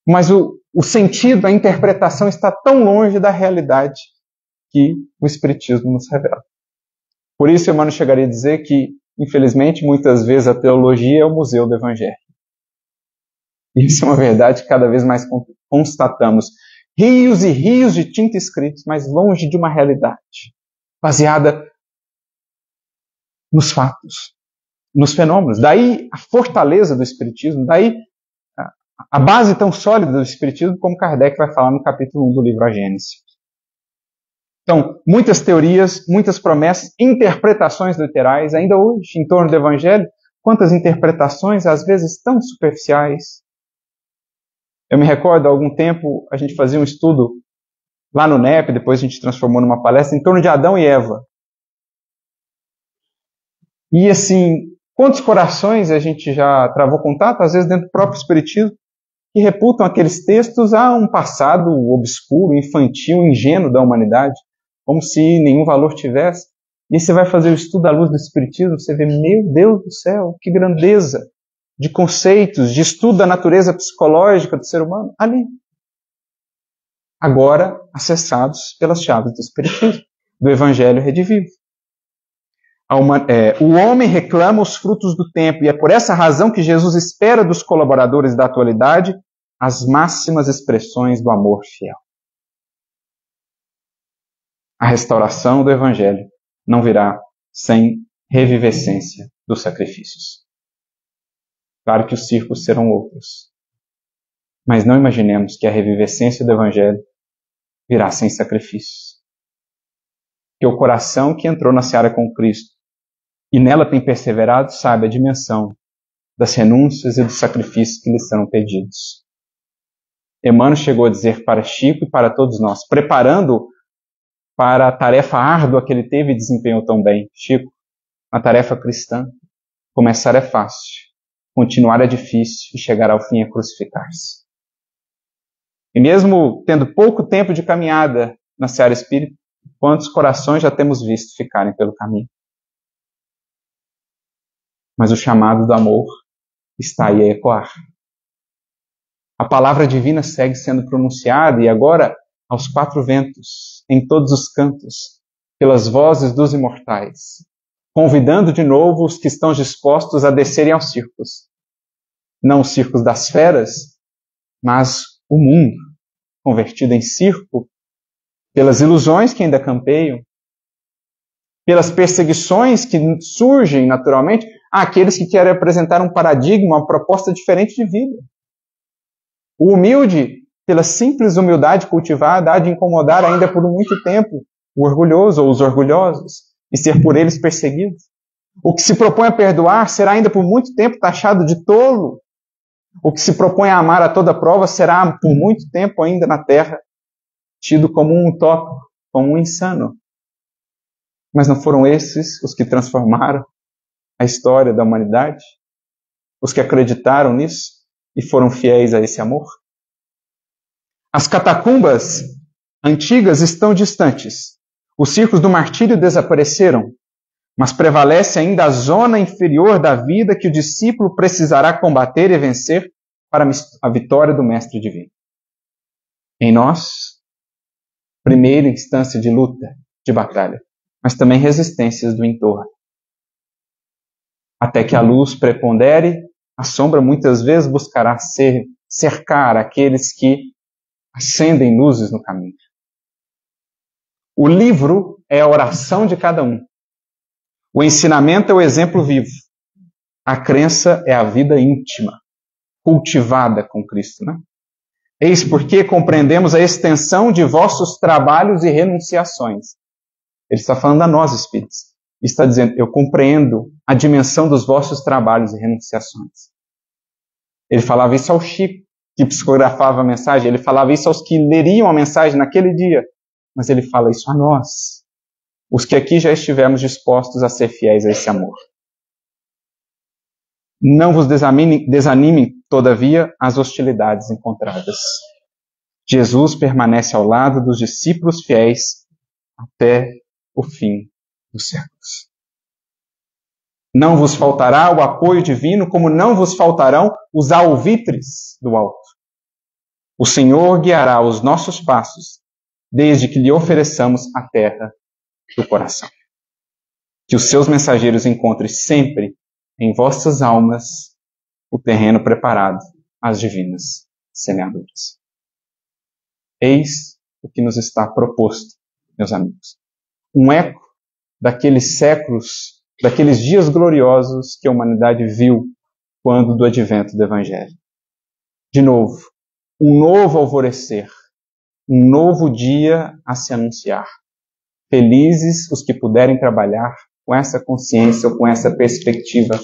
Mas o sentido, a interpretação está tão longe da realidade que o Espiritismo nos revela. Por isso, Emmanuel chegaria a dizer que, infelizmente, muitas vezes a teologia é o museu do Evangelho. Isso é uma verdade que cada vez mais constatamos. Rios e rios de tinta escritos, mas longe de uma realidade, baseada nos fatos, nos fenômenos. Daí a fortaleza do Espiritismo, daí a base tão sólida do Espiritismo, como Kardec vai falar no capítulo 1 do livro A Gênese. Então, muitas teorias, muitas promessas, interpretações literais, ainda hoje, em torno do Evangelho, quantas interpretações, às vezes tão superficiais. Eu me recordo, há algum tempo, a gente fazia um estudo lá no NEP, depois a gente transformou numa palestra, em torno de Adão e Eva. E assim, quantos corações a gente já travou contato, às vezes dentro do próprio Espiritismo, que reputam aqueles textos a um passado obscuro, infantil, ingênuo da humanidade, como se nenhum valor tivesse. E você vai fazer o estudo à luz do Espiritismo, você vê, meu Deus do céu, que grandeza de conceitos, de estudo da natureza psicológica do ser humano, ali. Agora acessados pelas chaves do Espiritismo, do Evangelho redivivo. O homem reclama os frutos do tempo, e é por essa razão que Jesus espera dos colaboradores da atualidade as máximas expressões do amor fiel. A restauração do Evangelho não virá sem revivescência dos sacrifícios. Claro que os círculos serão outros, mas não imaginemos que a revivescência do Evangelho virá sem sacrifícios. Que o coração que entrou na seara com Cristo e nela tem perseverado sabe a dimensão das renúncias e dos sacrifícios que lhe serão pedidos. Emmanuel chegou a dizer para Chico e para todos nós, preparando para a tarefa árdua que ele teve e desempenhou tão bem. Chico, a tarefa cristã, começar é fácil, continuar é difícil e chegar ao fim é crucificar-se. E mesmo tendo pouco tempo de caminhada na seara espírita, quantos corações já temos visto ficarem pelo caminho? Mas o chamado do amor está aí a ecoar. A palavra divina segue sendo pronunciada e agora aos quatro ventos, em todos os cantos, pelas vozes dos imortais, convidando de novo os que estão dispostos a descerem aos círculos. Não os círculos das feras, mas o mundo, convertido em circo, pelas ilusões que ainda campeiam, pelas perseguições que surgem naturalmente àqueles que querem apresentar um paradigma, uma proposta diferente de vida. O humilde, pela simples humildade cultivada, há de incomodar ainda por muito tempo o orgulhoso ou os orgulhosos e ser por eles perseguido. O que se propõe a perdoar será ainda por muito tempo taxado de tolo. O que se propõe a amar a toda prova será por muito tempo ainda na terra tido como um utópico, como um insano. Mas não foram esses os que transformaram a história da humanidade? Os que acreditaram nisso e foram fiéis a esse amor? As catacumbas antigas estão distantes. Os círculos do martírio desapareceram, mas prevalece ainda a zona inferior da vida que o discípulo precisará combater e vencer para a vitória do Mestre Divino. Em nós, primeira instância de luta, de batalha, mas também resistências do entorno. Até que a luz prepondere, a sombra muitas vezes buscará cercar aqueles que acendem luzes no caminho. O livro é a oração de cada um. O ensinamento é o exemplo vivo. A crença é a vida íntima, cultivada com Cristo, né? Eis porque compreendemos a extensão de vossos trabalhos e renunciações. Ele está falando a nós, espíritos. Está dizendo, eu compreendo a dimensão dos vossos trabalhos e renunciações. Ele falava isso ao Chico, que psicografava a mensagem. Ele falava isso aos que leriam a mensagem naquele dia. Mas ele fala isso a nós, os que aqui já estivemos dispostos a ser fiéis a esse amor. Não vos desanimem, todavia, as hostilidades encontradas. Jesus permanece ao lado dos discípulos fiéis até o fim dos séculos. Não vos faltará o apoio divino, como não vos faltarão os alvitres do alto. O Senhor guiará os nossos passos, desde que lhe ofereçamos a terra do coração. Que os seus mensageiros encontrem sempre em vossas almas o terreno preparado às divinas semeaduras. Eis o que nos está proposto, meus amigos. Um eco daqueles séculos, daqueles dias gloriosos que a humanidade viu quando do advento do Evangelho. De novo, um novo alvorecer, um novo dia a se anunciar. Felizes os que puderem trabalhar com essa consciência ou com essa perspectiva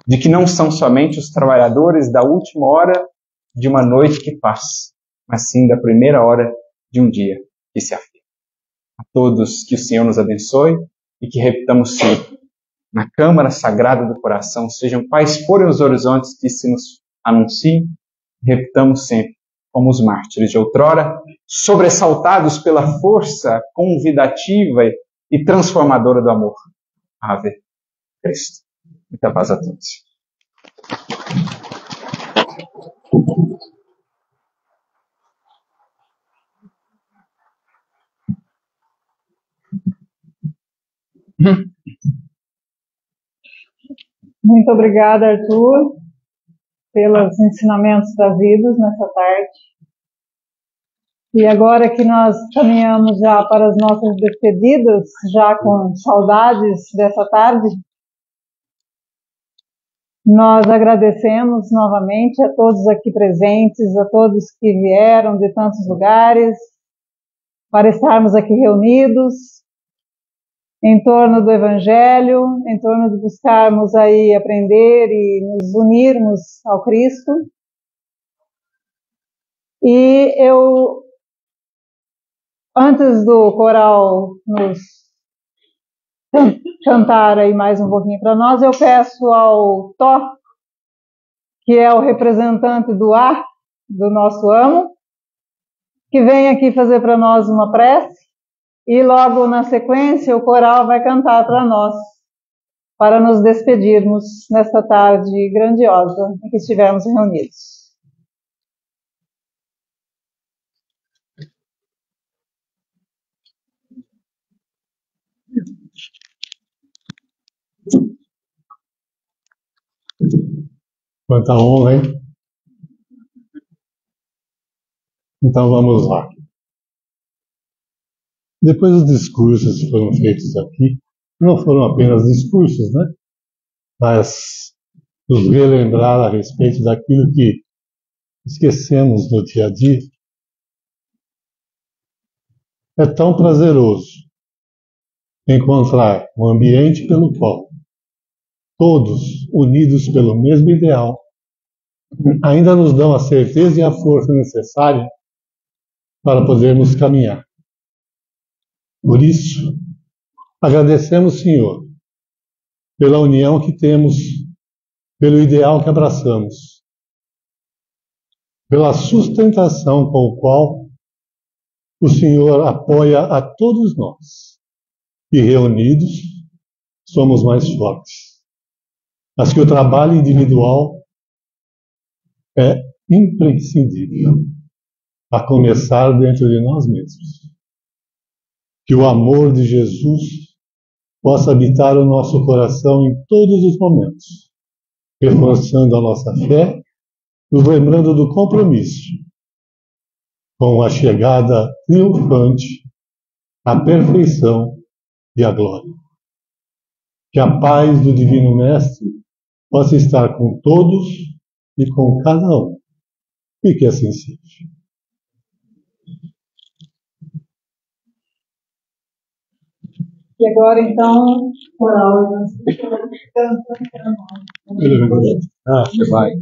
de que não são somente os trabalhadores da última hora de uma noite que passa, mas sim da primeira hora de um dia que se afirma. A todos que o Senhor nos abençoe e que repitamos sempre na Câmara Sagrada do Coração, sejam quais forem os horizontes que se nos anunciem, repitamos sempre como os mártires de outrora, sobressaltados pela força convidativa e transformadora do amor. Ave Cristo. Muita paz a todos. Muito obrigada, Arthur, pelos ensinamentos trazidos nessa tarde. E agora que nós caminhamos já para as nossas despedidas, já com saudades dessa tarde, nós agradecemos novamente a todos aqui presentes, a todos que vieram de tantos lugares, para estarmos aqui reunidos em torno do Evangelho, em torno de buscarmos aí aprender e nos unirmos ao Cristo. E eu, antes do coral nos cantar aí mais um pouquinho para nós, eu peço ao Tó, que é o representante do ar, do nosso amo, que venha aqui fazer para nós uma prece, e logo na sequência o coral vai cantar para nós, para nos despedirmos nesta tarde grandiosa em que estivermos reunidos. Quanta honra, hein? Então vamos lá. Depois dos discursos que foram feitos aqui, não foram apenas discursos, né? Mas nos relembrar a respeito daquilo que esquecemos no dia a dia. É tão prazeroso encontrar um ambiente pelo qual todos unidos pelo mesmo ideal ainda nos dão a certeza e a força necessária para podermos caminhar. Por isso, agradecemos, Senhor, pela união que temos, pelo ideal que abraçamos, pela sustentação com o qual o Senhor apoia a todos nós. E reunidos, somos mais fortes. Mas que o trabalho individual é imprescindível, a começar dentro de nós mesmos. Que o amor de Jesus possa habitar o nosso coração em todos os momentos, reforçando a nossa fé, nos lembrando do compromisso com a chegada triunfante, a perfeição e a glória. Que a paz do Divino Mestre possa estar com todos e com cada um, e que assim seja. E agora, então, coral. Você vai.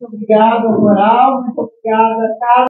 Muito obrigada, Moral. Muito obrigada, Carlos.